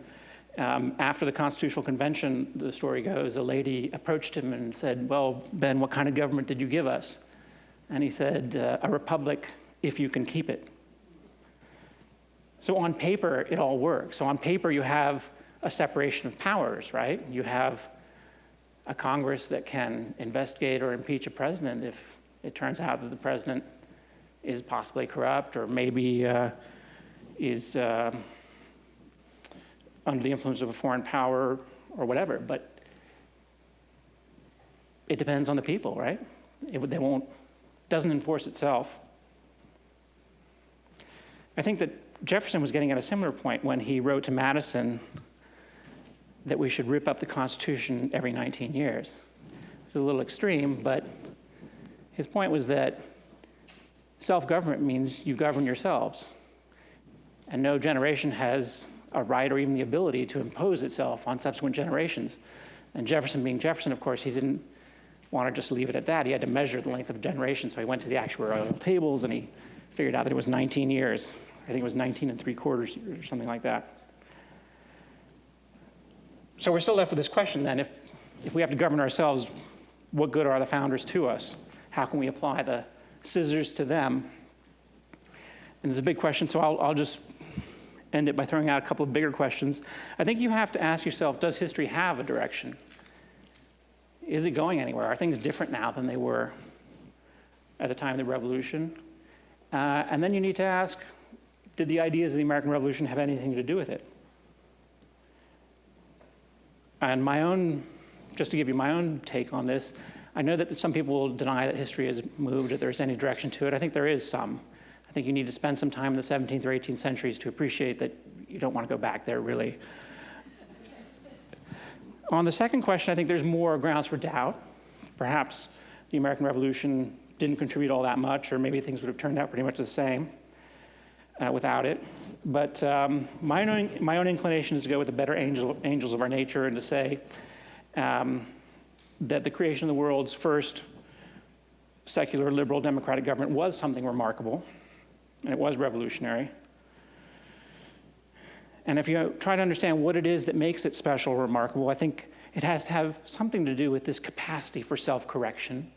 After the Constitutional Convention, the story goes, a lady approached him and said, "Well, Ben, what kind of government did you give us?" And he said, "A republic, if you can keep it." So on paper, it all works. So on paper, you have a separation of powers, right? You have a Congress that can investigate or impeach a president if it turns out that the president is possibly corrupt or maybe is under the influence of a foreign power or whatever. But it depends on the people, right? Doesn't enforce itself. I think that Jefferson was getting at a similar point when he wrote to Madison that we should rip up the Constitution every 19 years. It's a little extreme, but his point was that self-government means you govern yourselves, and no generation has a right or even the ability to impose itself on subsequent generations. And Jefferson being Jefferson, of course, he didn't want to just leave it at that. He had to measure the length of a generation, so he went to the actuarial tables and he figured out that it was 19 years. I think it was 19 3/4 years or something like that. So we're still left with this question then, if we have to govern ourselves, what good are the founders to us? How can we apply the scissors to them? And it's a big question, so I'll just end it by throwing out a couple of bigger questions. I think you have to ask yourself, does history have a direction? Is it going anywhere? Are things different now than they were at the time of the Revolution? And then you need to ask, did the ideas of the American Revolution have anything to do with it? And just to give you my own take on this, I know that some people will deny that history has moved, that there's any direction to it. I think there is some. I think you need to spend some time in the 17th or 18th centuries to appreciate that you don't want to go back there, really. On the second question, I think there's more grounds for doubt. Perhaps the American Revolution didn't contribute all that much, or maybe things would have turned out pretty much the same without it. But my own inclination is to go with the better angels of our nature and to say that the creation of the world's first secular, liberal, democratic government was something remarkable, and it was revolutionary. And if you try to understand what it is that makes it special or remarkable, I think it has to have something to do with this capacity for self-correction.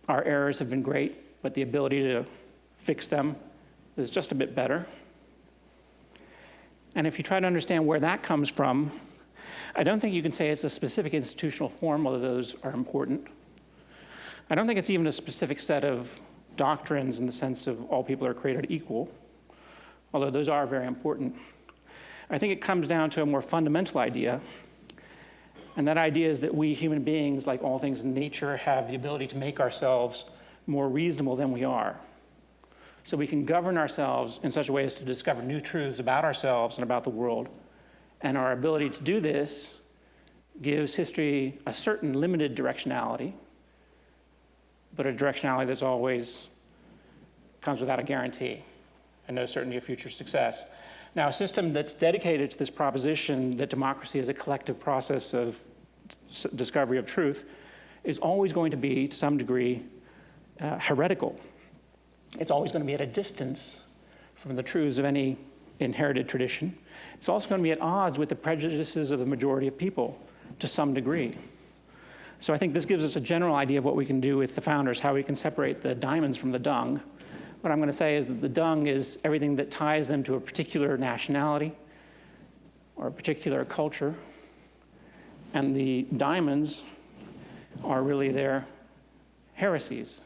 Our errors have been great, but the ability to fix them is just a bit better. And if you try to understand where that comes from, I don't think you can say it's a specific institutional form, although those are important. I don't think it's even a specific set of doctrines in the sense of all people are created equal, although those are very important. I think it comes down to a more fundamental idea, and that idea is that we human beings, like all things in nature, have the ability to make ourselves more reasonable than we are. So we can govern ourselves in such a way as to discover new truths about ourselves and about the world. And our ability to do this gives history a certain limited directionality, but a directionality that's always comes without a guarantee and no certainty of future success. Now, a system that's dedicated to this proposition that democracy is a collective process of discovery of truth is always going to be, to some degree, heretical. It's always going to be at a distance from the truths of any inherited tradition. It's also going to be at odds with the prejudices of the majority of people to some degree. So I think this gives us a general idea of what we can do with the founders, how we can separate the diamonds from the dung. What I'm going to say is that the dung is everything that ties them to a particular nationality or a particular culture, and the diamonds are really their heresies,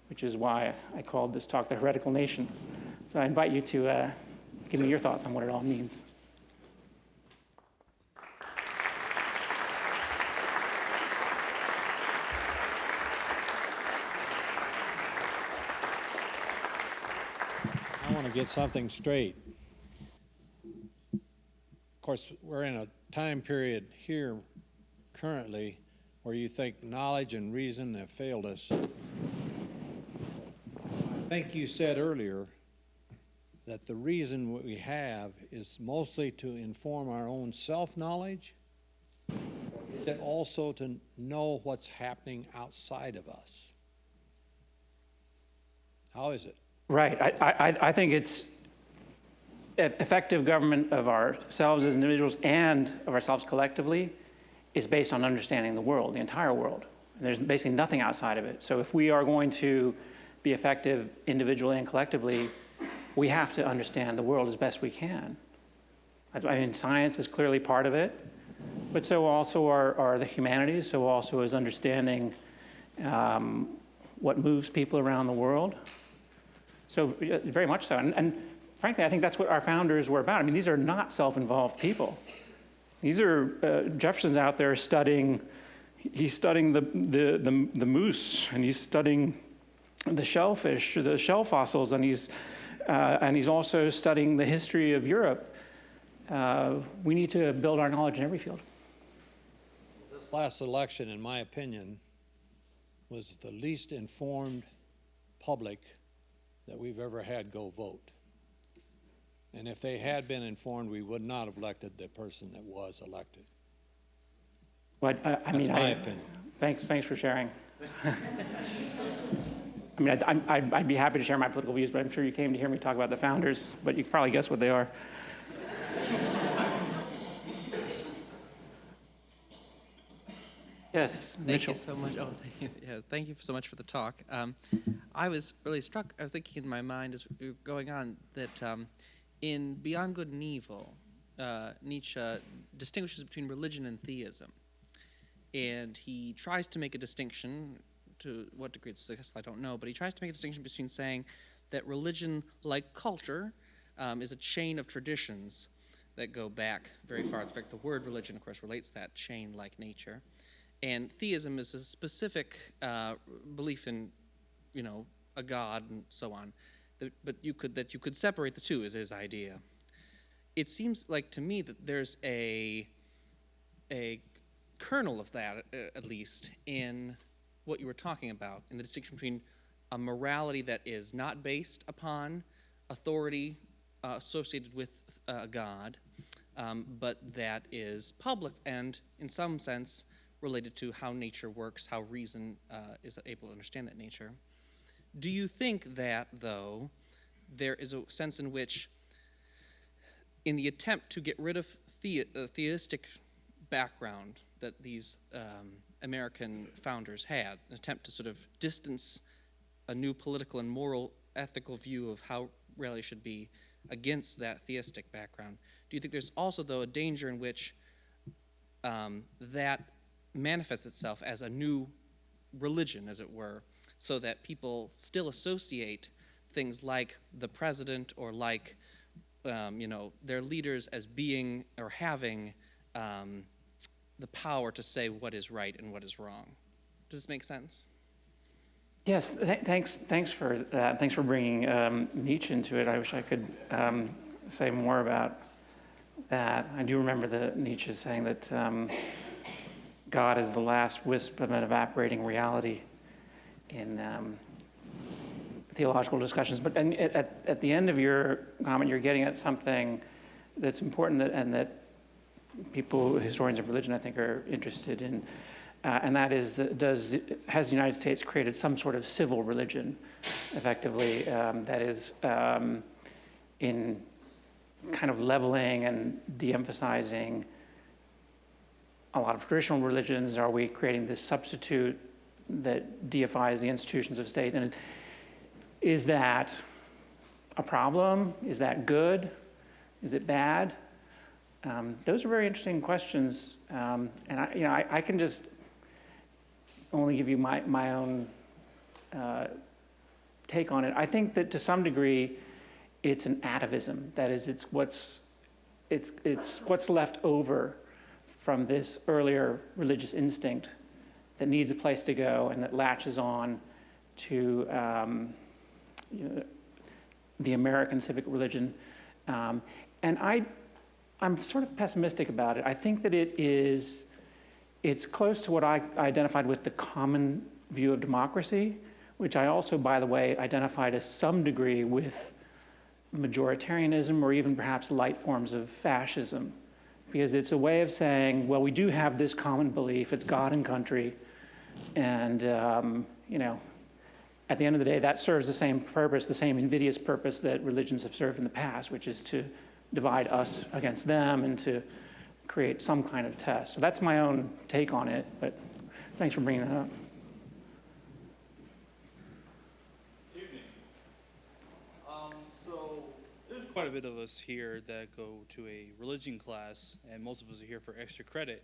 which is why I called this talk the Heretical Nation. So I invite you to give me your thoughts on what it all means. I want to get something straight. Of course, we're in a time period here currently where you think knowledge and reason have failed us. I think you said earlier that the reason we have is mostly to inform our own self-knowledge, but also to know what's happening outside of us. How is it? Right. I think it's effective government of ourselves as individuals and of ourselves collectively is based on understanding the world, the entire world. And there's basically nothing outside of it. So if we are going to be effective individually and collectively, we have to understand the world as best we can. I mean, science is clearly part of it, but so also are the humanities, so also is understanding what moves people around the world. So very much so. And frankly, I think that's what our founders were about. I mean, these are not self-involved people. These are, Jefferson's out there studying, he's studying the moose, and he's studying the shellfish, the shell fossils, and he's also studying the history of Europe. We need to build our knowledge in every field. This last election, in my opinion, was the least informed public that we've ever had go vote. And if they had been informed, we would not have elected the person that was elected. Well, That's my opinion. Thanks for sharing. I mean, I'd be happy to share my political views, but I'm sure you came to hear me talk about the founders, but you can probably guess what they are. Yes, Thank Mitchell. you so much. Oh, thank you. Yeah, thank you so much for the talk. I was really struck. I was thinking in my mind as we were going on that in Beyond Good and Evil, Nietzsche distinguishes between religion and theism, and he tries to make a distinction. To what degree it's successful, I don't know, but he tries to make a distinction between saying that religion, like culture, is a chain of traditions that go back very far. In fact, the word religion, of course, relates to that chain like nature. And theism is a specific belief in, a god and so on. But you could separate the two is his idea. It seems like to me that there's a kernel of that, at least, in what you were talking about, in the distinction between a morality that is not based upon authority associated with God, but that is public and, in some sense, related to how nature works, how reason is able to understand that nature. Do you think that, though, there is a sense in which, in the attempt to get rid of theistic background that these American founders had, an attempt to sort of distance a new political and moral ethical view of how reality should be against that theistic background, do you think there's also, though, a danger in which that manifests itself as a new religion, as it were, so that people still associate things like the president or like their leaders as being or having the power to say what is right and what is wrong? Does this make sense? Yes, thanks for that. Thanks for bringing Nietzsche into it. I wish I could say more about that. I do remember Nietzsche saying that God is the last wisp of an evaporating reality in theological discussions. But at the end of your comment, you're getting at something that's important and that people, historians of religion, I think, are interested in. And that is, has the United States created some sort of civil religion, effectively, that is in kind of leveling and de-emphasizing a lot of traditional religions? Are we creating this substitute that deifies the institutions of state? And is that a problem? Is that good? Is it bad? Those are very interesting questions, and I can just only give you my own take on it. I think that to some degree, it's an atavism. That is, it's what's left over from this earlier religious instinct that needs a place to go and that latches on to the American civic religion. And I'm sort of pessimistic about it. I think that it's close to what I identified with the common view of democracy, which I also, by the way, identified to some degree with majoritarianism or even perhaps light forms of fascism, because it's a way of saying, well, we do have this common belief, it's God and country, and at the end of the day, that serves the same purpose, the same invidious purpose that religions have served in the past, which is to divide us against them and to create some kind of test. So that's my own take on it, but thanks for bringing that up. So there's quite a bit of us here that go to a religion class, and most of us are here for extra credit.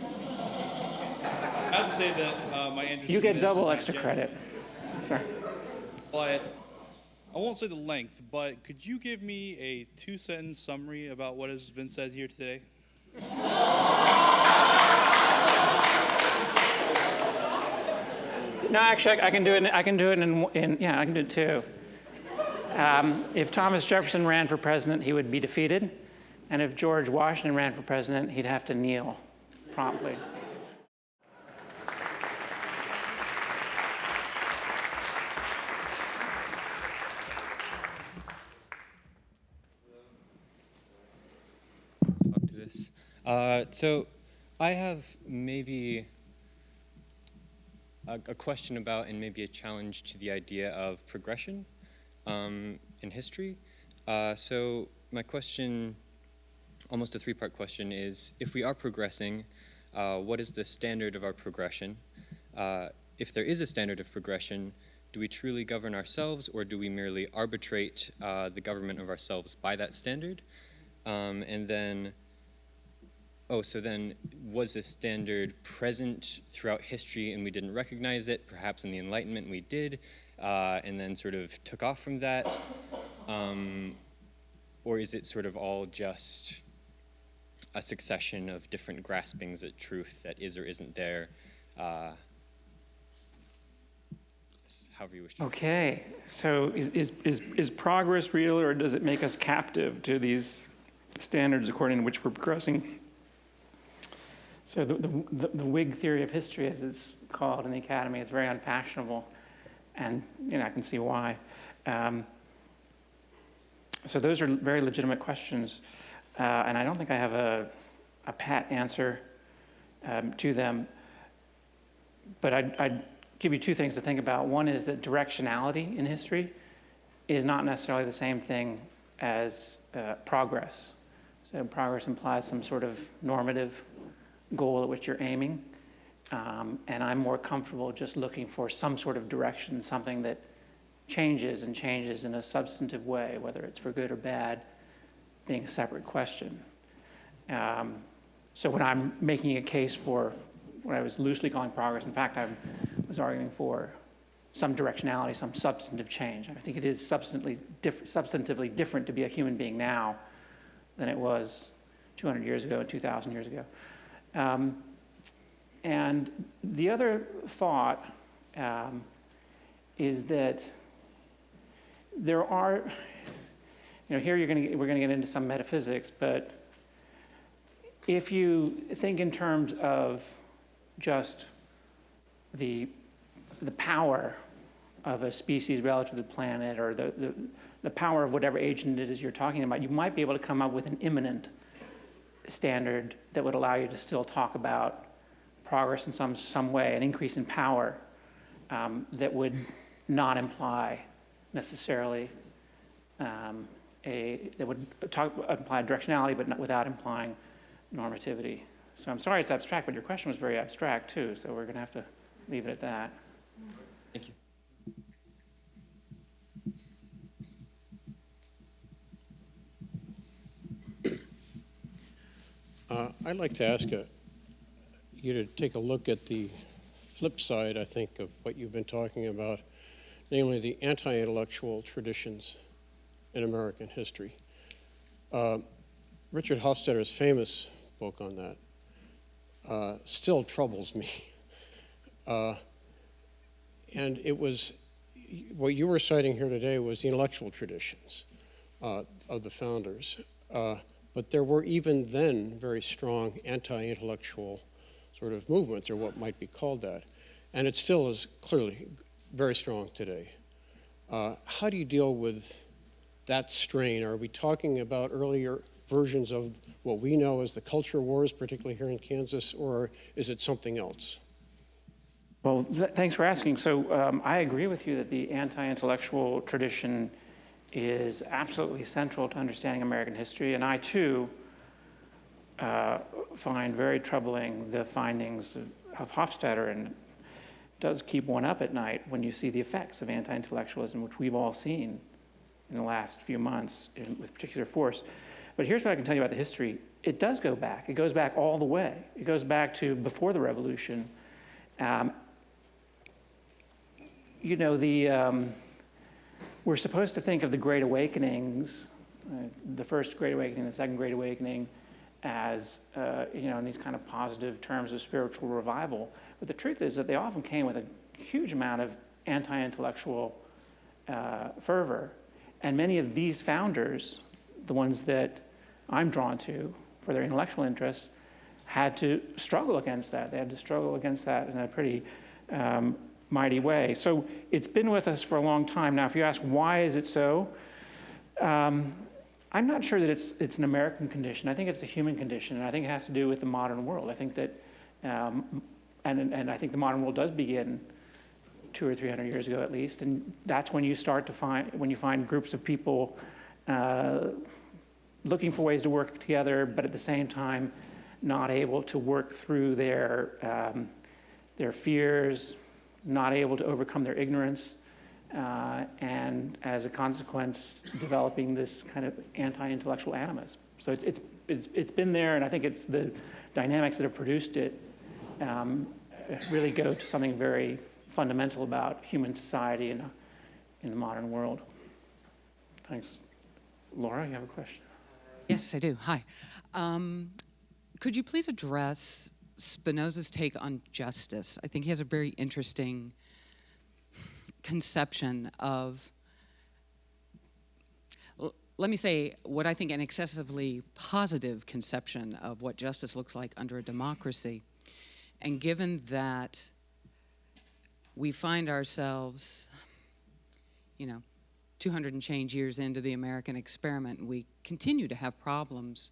I have to say that my interest You in get this double is not extra genuine. credit. Sorry. But I won't say the length, but could you give me a 2-sentence summary about what has been said here today? No, actually, I can do it. I can do it too. If Thomas Jefferson ran for president, he would be defeated, and if George Washington ran for president, he'd have to kneel promptly. Talk to this. So I have maybe a question about and maybe a challenge to the idea of progression in history. So my question, almost a 3-part question, is if we are progressing, what is the standard of our progression? If there is a standard of progression, do we truly govern ourselves, or do we merely arbitrate the government of ourselves by that standard? And then, so then was this standard present throughout history and we didn't recognize it? Perhaps in the Enlightenment we did, and then sort of took off from that. or is it sort of all just a succession of different graspings at truth that is or isn't there? However you wish to. Okay, so is progress real, or does it make us captive to these standards according to which we're progressing? So the Whig theory of history, as it's called in the academy, is very unfashionable, and I can see why. So those are very legitimate questions, and I don't think I have a pat answer to them. But I'd give you two things to think about. One is that directionality in history is not necessarily the same thing as progress. So progress implies some sort of normative goal at which you're aiming. And I'm more comfortable just looking for some sort of direction, something that changes in a substantive way, whether it's for good or bad, being a separate question. So when I'm making a case for what I was loosely calling progress, in fact, I was arguing for some directionality, some substantive change. I think it is substantively different to be a human being now than it was 200 years ago and 2,000 years ago. And the other thought is that there are, here we're going to get into some metaphysics, but if you think in terms of just the power of a species relative to the planet, or the power of whatever agent it is you're talking about, you might be able to come up with an immanent standard that would allow you to still talk about progress in some way, an increase in power that would not imply necessarily that would imply directionality, but not without implying normativity. So I'm sorry it's abstract, but your question was very abstract too, so we're going to have to leave it at that. Thank you. I'd like to ask you to take a look at the flip side, I think, of what you've been talking about, namely the anti-intellectual traditions in American history. Richard Hofstadter's famous book on that still troubles me. And it was, what you were citing here today was the intellectual traditions of the founders. But there were even then very strong anti-intellectual sort of movements, or what might be called that. And it still is clearly very strong today. How do you deal with that strain? Are we talking about earlier versions of what we know as the culture wars, particularly here in Kansas, or is it something else? Well, thanks for asking. So I agree with you that the anti-intellectual tradition is absolutely central to understanding American history, and I too find very troubling the findings of Hofstadter, and it does keep one up at night when you see the effects of anti-intellectualism, which we've all seen in the last few months with particular force. But here's what I can tell you about the history. It does go back. It goes back all the way. It goes back to before the Revolution. We're supposed to think of the Great Awakenings, the first Great Awakening, the second Great Awakening, as in these kind of positive terms of spiritual revival. But the truth is that they often came with a huge amount of anti-intellectual fervor. And many of these founders, the ones that I'm drawn to for their intellectual interests, had to struggle against that. They had to struggle against that in a pretty mighty way. So it's been with us for a long time. Now, if you ask why is it so, I'm not sure that it's an American condition. I think it's a human condition, and I think it has to do with the modern world. I think that, and I think the modern world does begin 200 or 300 years ago at least, and that's when you start to find groups of people looking for ways to work together, but at the same time not able to work through their fears, not able to overcome their ignorance, and as a consequence, developing this kind of anti-intellectual animus. So it's been there, and I think it's the dynamics that have produced it really go to something very fundamental about human society in the modern world. Thanks. Laura, you have a question? Yes, I do. Hi. Could you please address Spinoza's take on justice? I think he has a very interesting conception of, let me say, what I think an excessively positive conception of what justice looks like under a democracy. And given that we find ourselves, 200 and change years into the American experiment, and we continue to have problems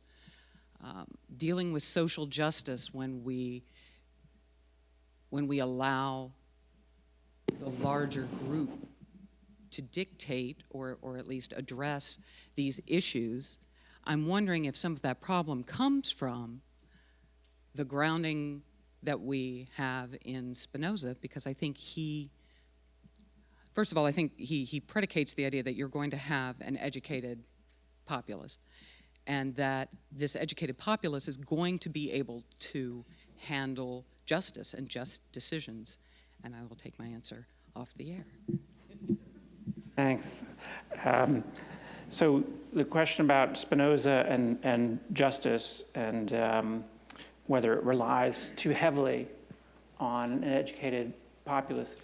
dealing with social justice when we allow the larger group to dictate or at least address these issues. I'm wondering if some of that problem comes from the grounding that we have in Spinoza, because I think first of all, I think he predicates the idea that you're going to have an educated populace, and that this educated populace is going to be able to handle justice and just decisions. And I will take my answer off the air. Thanks. So the question about Spinoza and justice and whether it relies too heavily on an educated populace.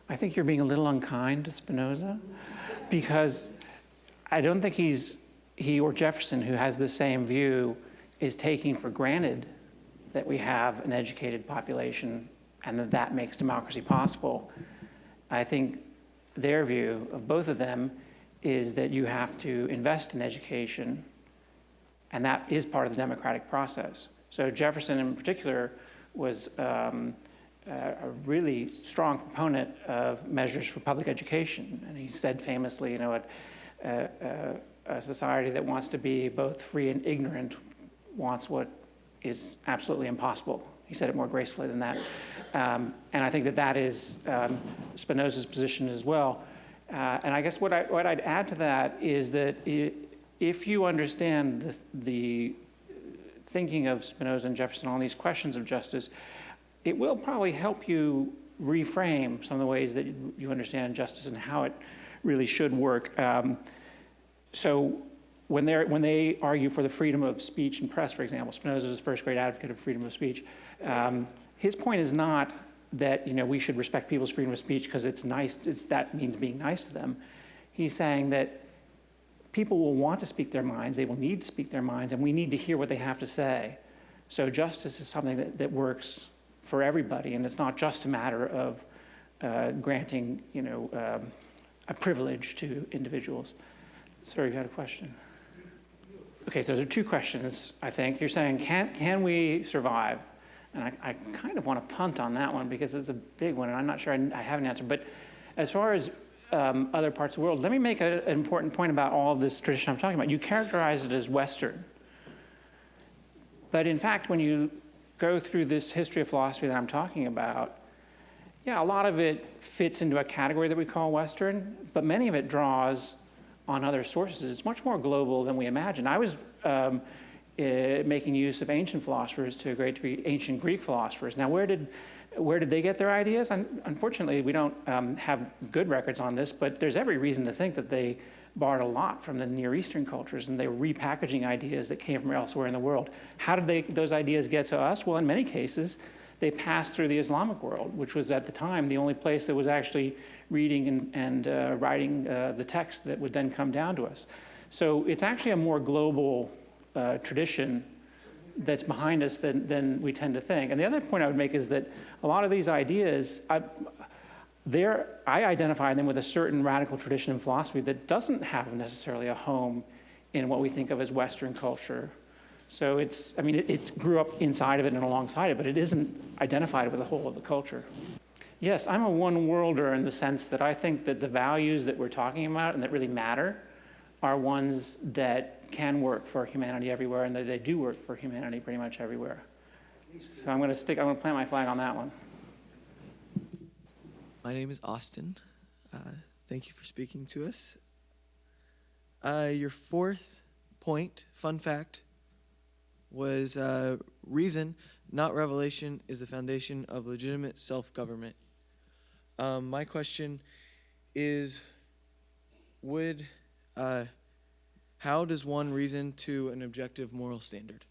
I think you're being a little unkind to Spinoza, because I don't think he or Jefferson, who has the same view, is taking for granted that we have an educated population and that makes democracy possible. I think their view of both of them is that you have to invest in education, and that is part of the democratic process. So Jefferson in particular was a really strong proponent of measures for public education. And he said famously, a society that wants to be both free and ignorant wants what is absolutely impossible. He said it more gracefully than that. And I think that is Spinoza's position as well. And I guess what I'd add to that is that if you understand the thinking of Spinoza and Jefferson on these questions of justice, it will probably help you reframe some of the ways that you understand justice and how it really should work. So when they argue for the freedom of speech and press, for example, Spinoza was the first great advocate of freedom of speech. His point is not that we should respect people's freedom of speech because it's nice. That means being nice to them. He's saying that people will want to speak their minds, they will need to speak their minds, and we need to hear what they have to say. So justice is something that works for everybody, and it's not just a matter of granting, a privilege to individuals. Sir, you had a question. Okay, so those are two questions, I think. You're saying, can we survive? And I kind of want to punt on that one because it's a big one, and I'm not sure I have an answer. But as far as other parts of the world, let me make an important point about all of this tradition I'm talking about. You characterize it as Western. But in fact, when you go through this history of philosophy that I'm talking about, a lot of it fits into a category that we call Western, but many of it draws on other sources. It's much more global than we imagine. I was making use of ancient philosophers to a great degree, ancient Greek philosophers. Now, where did they get their ideas? Unfortunately, we don't have good records on this, but there's every reason to think that they borrowed a lot from the Near Eastern cultures, and they were repackaging ideas that came from elsewhere in the world. How did those ideas get to us? Well, in many cases, they passed through the Islamic world, which was at the time the only place that was actually reading and writing the text that would then come down to us. So it's actually a more global tradition that's behind us than we tend to think. And the other point I would make is that a lot of these ideas, I identify them with a certain radical tradition in philosophy that doesn't have necessarily a home in what we think of as Western culture. So it grew up inside of it and alongside it, but it isn't identified with the whole of the culture. Yes, I'm a one-worlder in the sense that I think that the values that we're talking about and that really matter are ones that can work for humanity everywhere, and that they do work for humanity pretty much everywhere. So I'm going to plant my flag on that one. My name is Austin. Thank you for speaking to us. Your fourth point, fun fact, was reason, not revelation, is the foundation of legitimate self-government. My question is how does one reason to an objective moral standard?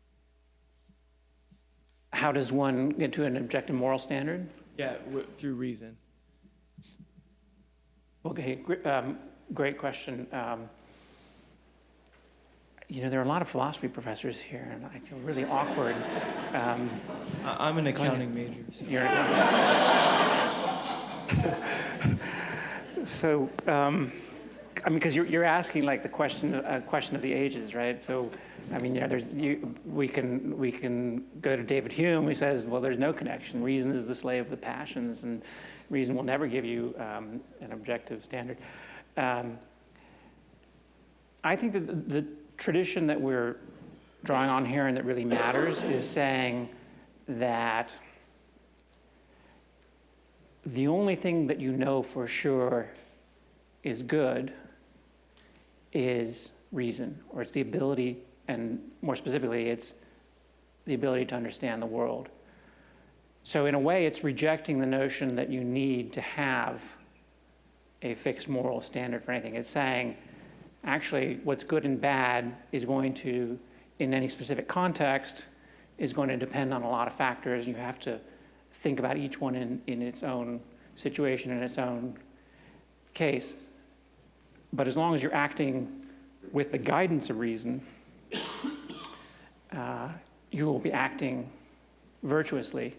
How does one get to an objective moral standard? Yeah, through reason. Okay, great question. There are a lot of philosophy professors here, and I feel really awkward. I'm an accounting major. So. You're so, because you're asking like the question of the ages, right? So, we can go to David Hume, who says, well, there's no connection. Reason is the slave of the passions, and reason will never give you an objective standard. I think that the tradition that we're drawing on here and that really matters is saying that the only thing that you know for sure is good is reason, or it's the ability, and more specifically, it's the ability to understand the world. So in a way, it's rejecting the notion that you need to have a fixed moral standard for anything. It's saying, actually, what's good and bad is going to, in any specific context, is going to depend on a lot of factors. You have to think about each one in its own situation, in its own case. But as long as you're acting with the guidance of reason, you will be acting virtuously.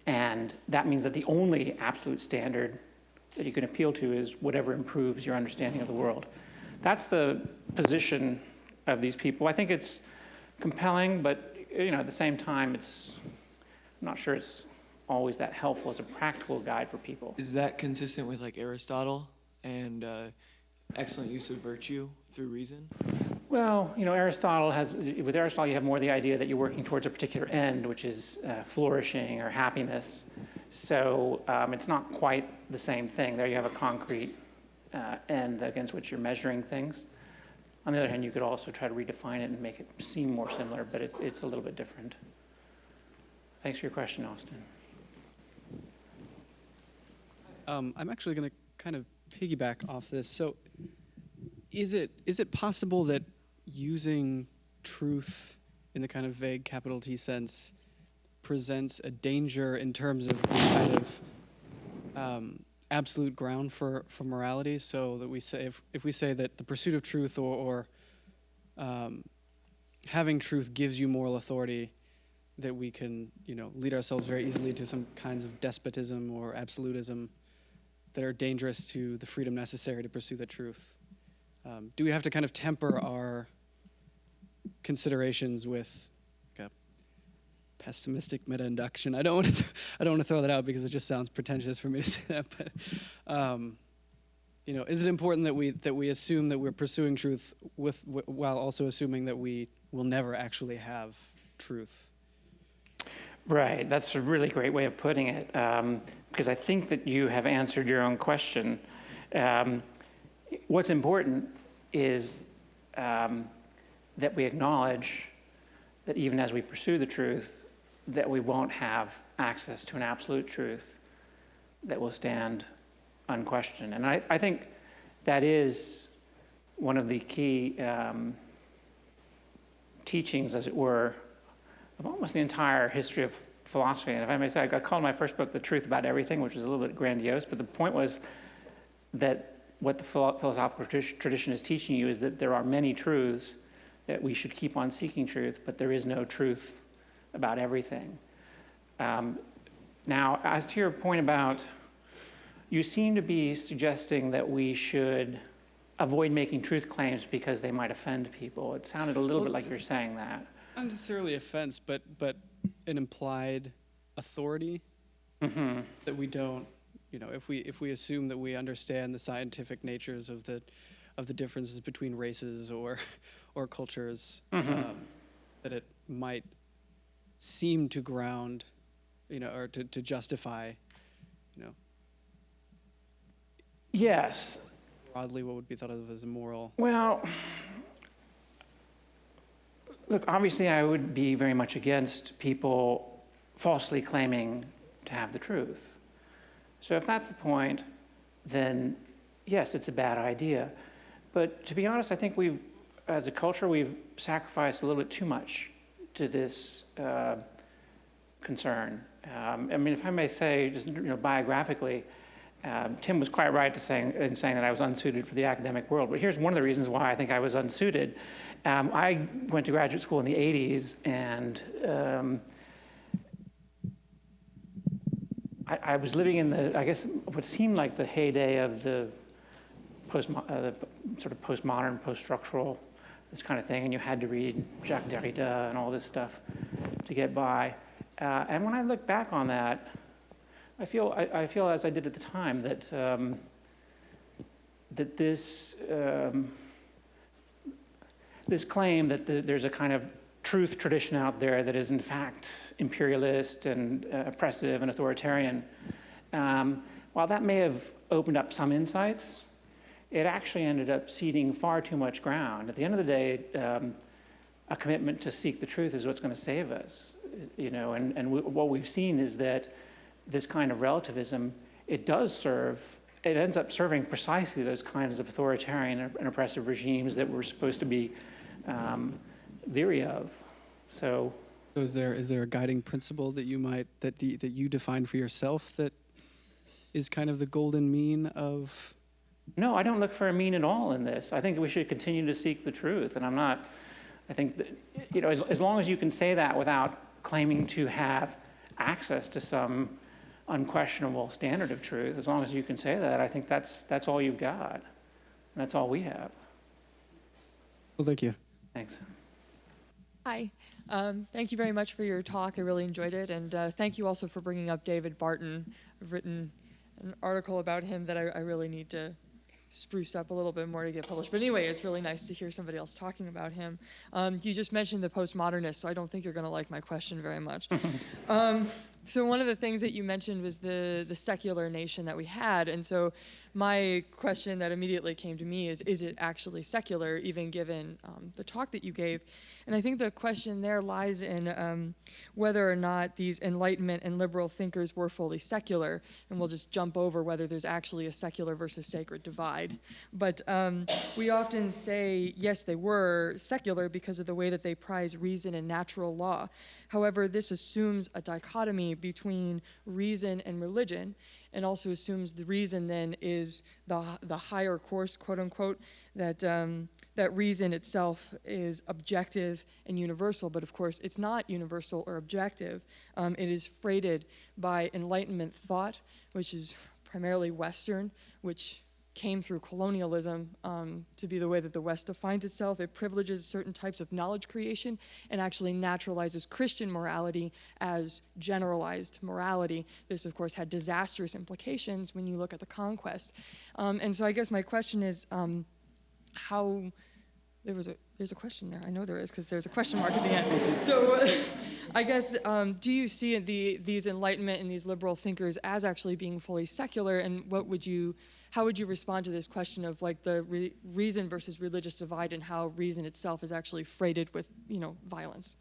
And that means that the only absolute standard that you can appeal to is whatever improves your understanding of the world. That's the position of these people. I think it's compelling, but at the same time, I'm not sure it's always that helpful as a practical guide for people. Is that consistent with like Aristotle and excellent use of virtue through reason? Well, with Aristotle, you have more the idea that you're working towards a particular end, which is flourishing or happiness. So it's not quite the same thing. There you have a concrete end against which you're measuring things. On the other hand, you could also try to redefine it and make it seem more similar, but it's a little bit different. Thanks for your question, Austin. I'm actually going to kind of piggyback off this. So is it possible that using truth in the kind of vague capital T sense presents a danger in terms of this kind of absolute ground for morality? So that we say, if we say that the pursuit of truth or having truth gives you moral authority, that we can lead ourselves very easily to some kinds of despotism or absolutism that are dangerous to the freedom necessary to pursue the truth. Do we have to kind of temper our considerations with like a pessimistic meta-induction? I don't want to throw that out because it just sounds pretentious for me to say that. But is it important that we assume that we're pursuing truth while also assuming that we will never actually have truth? Right, that's a really great way of putting it, because I think that you have answered your own question. What's important is that we acknowledge that even as we pursue the truth, that we won't have access to an absolute truth that will stand unquestioned. And I think that is one of the key teachings, as it were, of almost the entire history of philosophy. And if I may say, I called my first book The Truth About Everything, which is a little bit grandiose, but the point was that what the philosophical tradition is teaching you is that there are many truths, that we should keep on seeking truth, but there is no truth about everything. Now, as to your point about, you seem to be suggesting that we should avoid making truth claims because they might offend people. It sounded a little bit like you're saying that. Not necessarily offense, but an implied authority that we don't. If we assume that we understand the scientific natures of the differences between races or cultures, that it might seem to ground, or to justify, Yes. broadly what would be thought of as immoral. Well, look, obviously I would be very much against people falsely claiming to have the truth. So if that's the point, then yes, it's a bad idea. But to be honest, I think as a culture, we've sacrificed a little bit too much to this concern. I mean, if I may say, just biographically, Tim was quite right in saying that I was unsuited for the academic world. But here's one of the reasons why I think I was unsuited. I went to graduate school in the 80s, and I was living in what seemed like the heyday of the sort of postmodern, post-structural, this kind of thing, and you had to read Jacques Derrida and all this stuff to get by. And when I look back on that, I feel as I did at the time that this claim that there's a kind of truth tradition out there that is in fact imperialist and oppressive and authoritarian, while that may have opened up some insights, it actually ended up ceding far too much ground. At the end of the day, a commitment to seek the truth is what's going to save us. What we've seen is that this kind of relativism, it ends up serving precisely those kinds of authoritarian and oppressive regimes that we're supposed to be leery of. So is there a guiding principle that you define for yourself that is kind of the golden mean of? No, I don't look for a mean at all in this. I think we should continue to seek the truth, and I think that, as long as you can say that without claiming to have access to some unquestionable standard of truth, as long as you can say that, I think that's all you've got. And that's all we have. Well, thank you. Thanks. Hi. Thank you very much for your talk. I really enjoyed it. And thank you also for bringing up David Barton. I've written an article about him that I really need to spruce up a little bit more to get published. But anyway, it's really nice to hear somebody else talking about him. You just mentioned the postmodernists, so I don't think you're going to like my question very much. So one of the things that you mentioned was the secular nation that we had. And so my question that immediately came to me is it actually secular, even given the talk that you gave? And I think the question there lies in whether or not these Enlightenment and liberal thinkers were fully secular. And we'll just jump over whether there's actually a secular versus sacred divide. But we often say, yes, they were secular because of the way that they prize reason and natural law. However, this assumes a dichotomy between reason and religion, and also assumes the reason then is the higher course, quote unquote, that reason itself is objective and universal, but of course it's not universal or objective. It is freighted by Enlightenment thought, which is primarily Western, which came through colonialism to be the way that the West defines itself. It privileges certain types of knowledge creation and actually naturalizes Christian morality as generalized morality. This, of course, had disastrous implications when you look at the conquest. And so I guess my question is how... There's a question there. I know there is because there's a question mark at the end. So I guess, do you see these Enlightenment and these liberal thinkers as actually being fully secular, and how would you respond to this question of like the reason versus religious divide and how reason itself is actually freighted with, violence?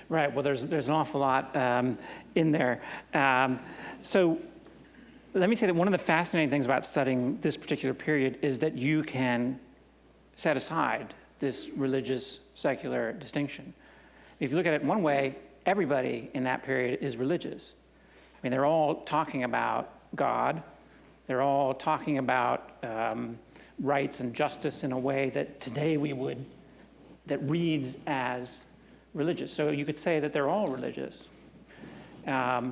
Right, well, there's an awful lot in there. So let me say that one of the fascinating things about studying this particular period is that you can set aside this religious secular distinction. If you look at it one way, everybody in that period is religious. I mean, they're all talking about God. They're all talking about rights and justice in a way that today that reads as religious. So you could say that they're all religious. But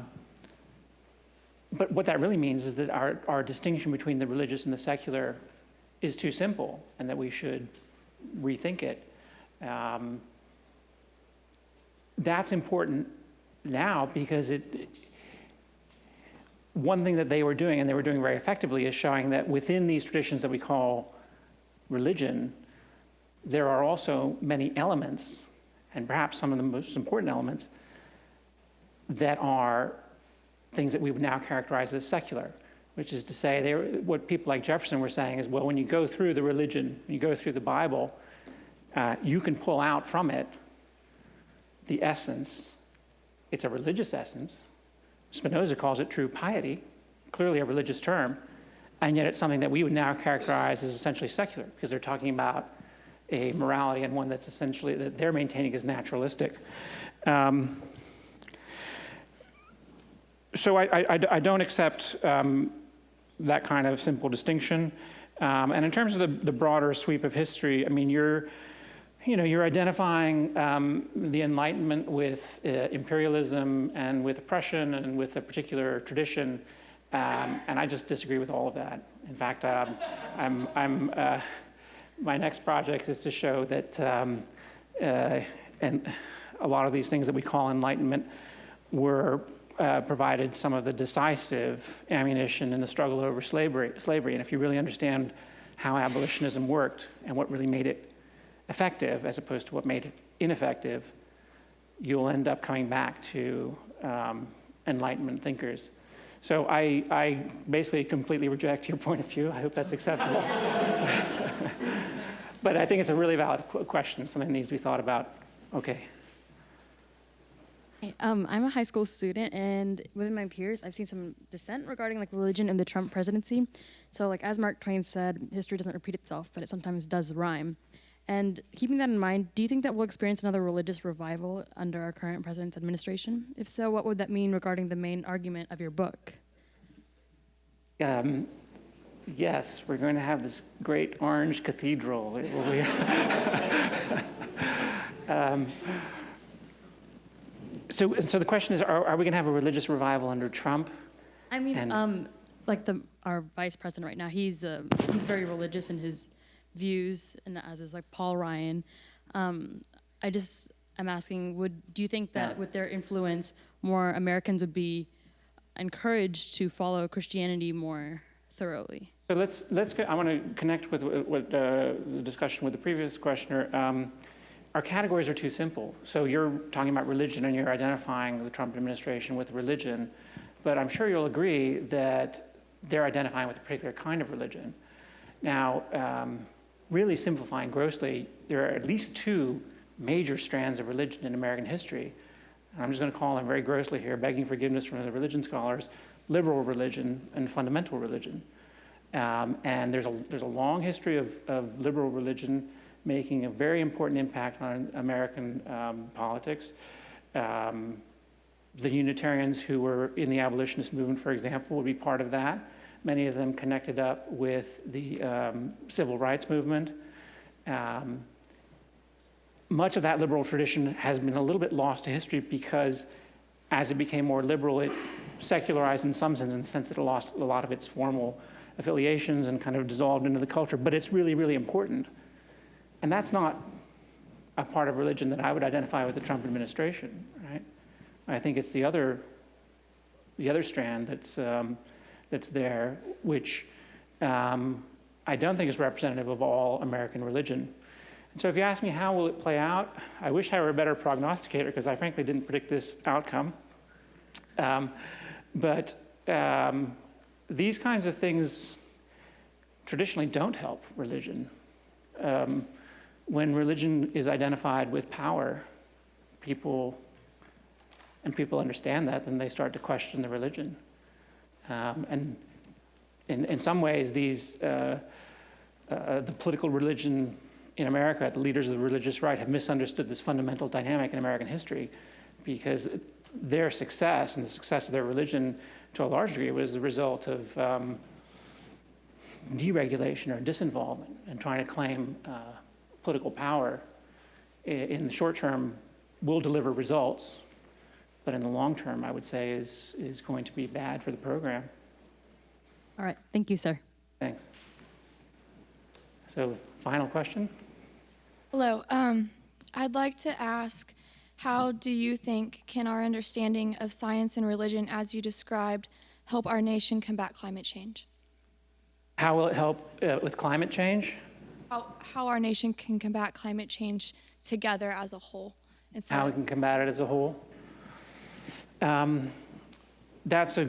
what that really means is that our distinction between the religious and the secular is too simple, and that we should rethink it. That's important now because one thing that they were doing, and they were doing very effectively, is showing that within these traditions that we call religion, there are also many elements, and perhaps some of the most important elements, that are things that we would now characterize as secular, which is to say, what people like Jefferson were saying is, well, when you go through the religion, you go through the Bible, you can pull out from it the essence. It's a religious essence. Spinoza calls it true piety, clearly a religious term. and yet it's something that we would now characterize as essentially secular, because they're talking about a morality and one that's essentially, that they're maintaining as naturalistic. So I don't accept that kind of simple distinction. And in terms of the broader sweep of history, I mean, you're identifying the Enlightenment with imperialism and with oppression and with a particular tradition, and I just disagree with all of that. In fact, my next project is to show that and a lot of these things that we call Enlightenment were provided some of the decisive ammunition in the struggle over slavery. And if you really understand how abolitionism worked and what really made it effective as opposed to what made it ineffective, you'll end up coming back to Enlightenment thinkers. So I basically completely reject your point of view. I hope that's acceptable. But I think it's a really valid question, something that needs to be thought about. Okay. I'm a high school student, and within my peers, I've seen some dissent regarding like religion in the Trump presidency. So like as Mark Twain said, history doesn't repeat itself, but it sometimes does rhyme. And keeping that in mind, do you think that we'll experience another religious revival under our current president's administration? If so, what would that mean regarding the main argument of your book? Yes, we're going to have this great orange cathedral. It will be So the question is, are we going to have a religious revival under Trump? I mean, like our vice president right now, he's very religious in his views, and as is like Paul Ryan. I'm asking, do you think that with their influence, more Americans would be encouraged to follow Christianity more thoroughly? So let's I want to connect with what the discussion with the previous questioner. Our categories are too simple. So you're talking about religion and you're identifying the Trump administration with religion, but I'm sure you'll agree that they're identifying with a particular kind of religion. Now, really simplifying grossly, there are at least two major strands of religion in American history. And I'm just going to call them very grossly here, begging forgiveness from the religion scholars: liberal religion and fundamental religion. And there's a long history of liberal religion making a very important impact on American politics. The Unitarians who were in the abolitionist movement, for example, would be part of that. Many of them connected up with the civil rights movement. Much of that liberal tradition has been a little bit lost to history because as it became more liberal, it secularized in some sense, in the sense that it lost a lot of its formal affiliations and kind of dissolved into the culture. But it's really, really important. And that's not a part of religion that I would identify with the Trump administration, right? I think it's the other strand that's there, which I don't think is representative of all American religion. And so if you ask me how will it play out, I wish I were a better prognosticator because I frankly didn't predict this outcome. But these kinds of things traditionally don't help religion. When religion is identified with power, people understand that, then they start to question the religion. And in some ways, the political religion in America, the leaders of the religious right, have misunderstood this fundamental dynamic in American history, because their success and the success of their religion, to a large degree, was the result of deregulation or disinvolvement and trying to claim political power. In the short term will deliver results, but in the long term, I would say, is going to be bad for the program. All right, thank you, sir. Thanks. So, final question? Hello. I'd like to ask, how do you think can our understanding of science and religion, as you described, help our nation combat climate change? How will it help with climate change? How our nation can combat climate change together as a whole. How we can combat it as a whole? That's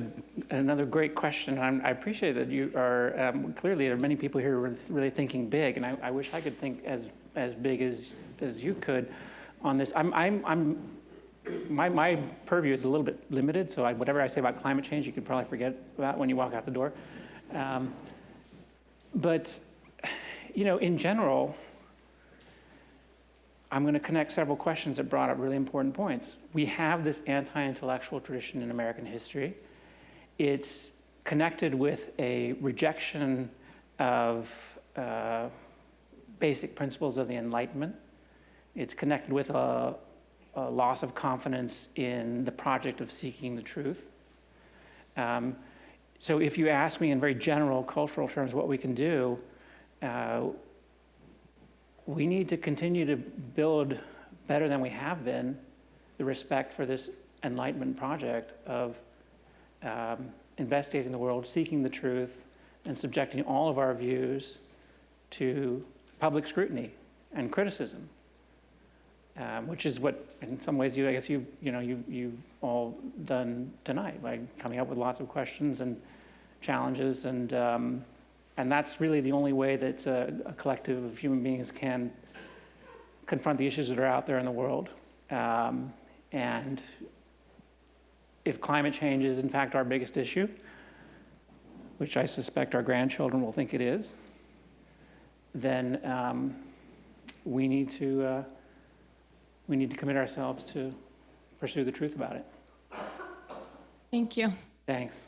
another great question. I appreciate that you are, clearly there are many people here who are really thinking big, and I wish I could think as big as you could on this. My purview is a little bit limited, so whatever I say about climate change, you could probably forget about when you walk out the door. But, in general, I'm going to connect several questions that brought up really important points. We have this anti-intellectual tradition in American history. It's connected with a rejection of basic principles of the Enlightenment. It's connected with a loss of confidence in the project of seeking the truth. So if you ask me in very general cultural terms what we can do, we need to continue to build better than we have been the respect for this Enlightenment project of investigating the world, seeking the truth, and subjecting all of our views to public scrutiny and criticism, which is what, in some ways, you've all done tonight by coming up with lots of questions and challenges, and that's really the only way that a collective of human beings can confront the issues that are out there in the world. And if climate change is in fact our biggest issue, which I suspect our grandchildren will think it is, then we need to commit ourselves to pursue the truth about it. Thank you. Thanks.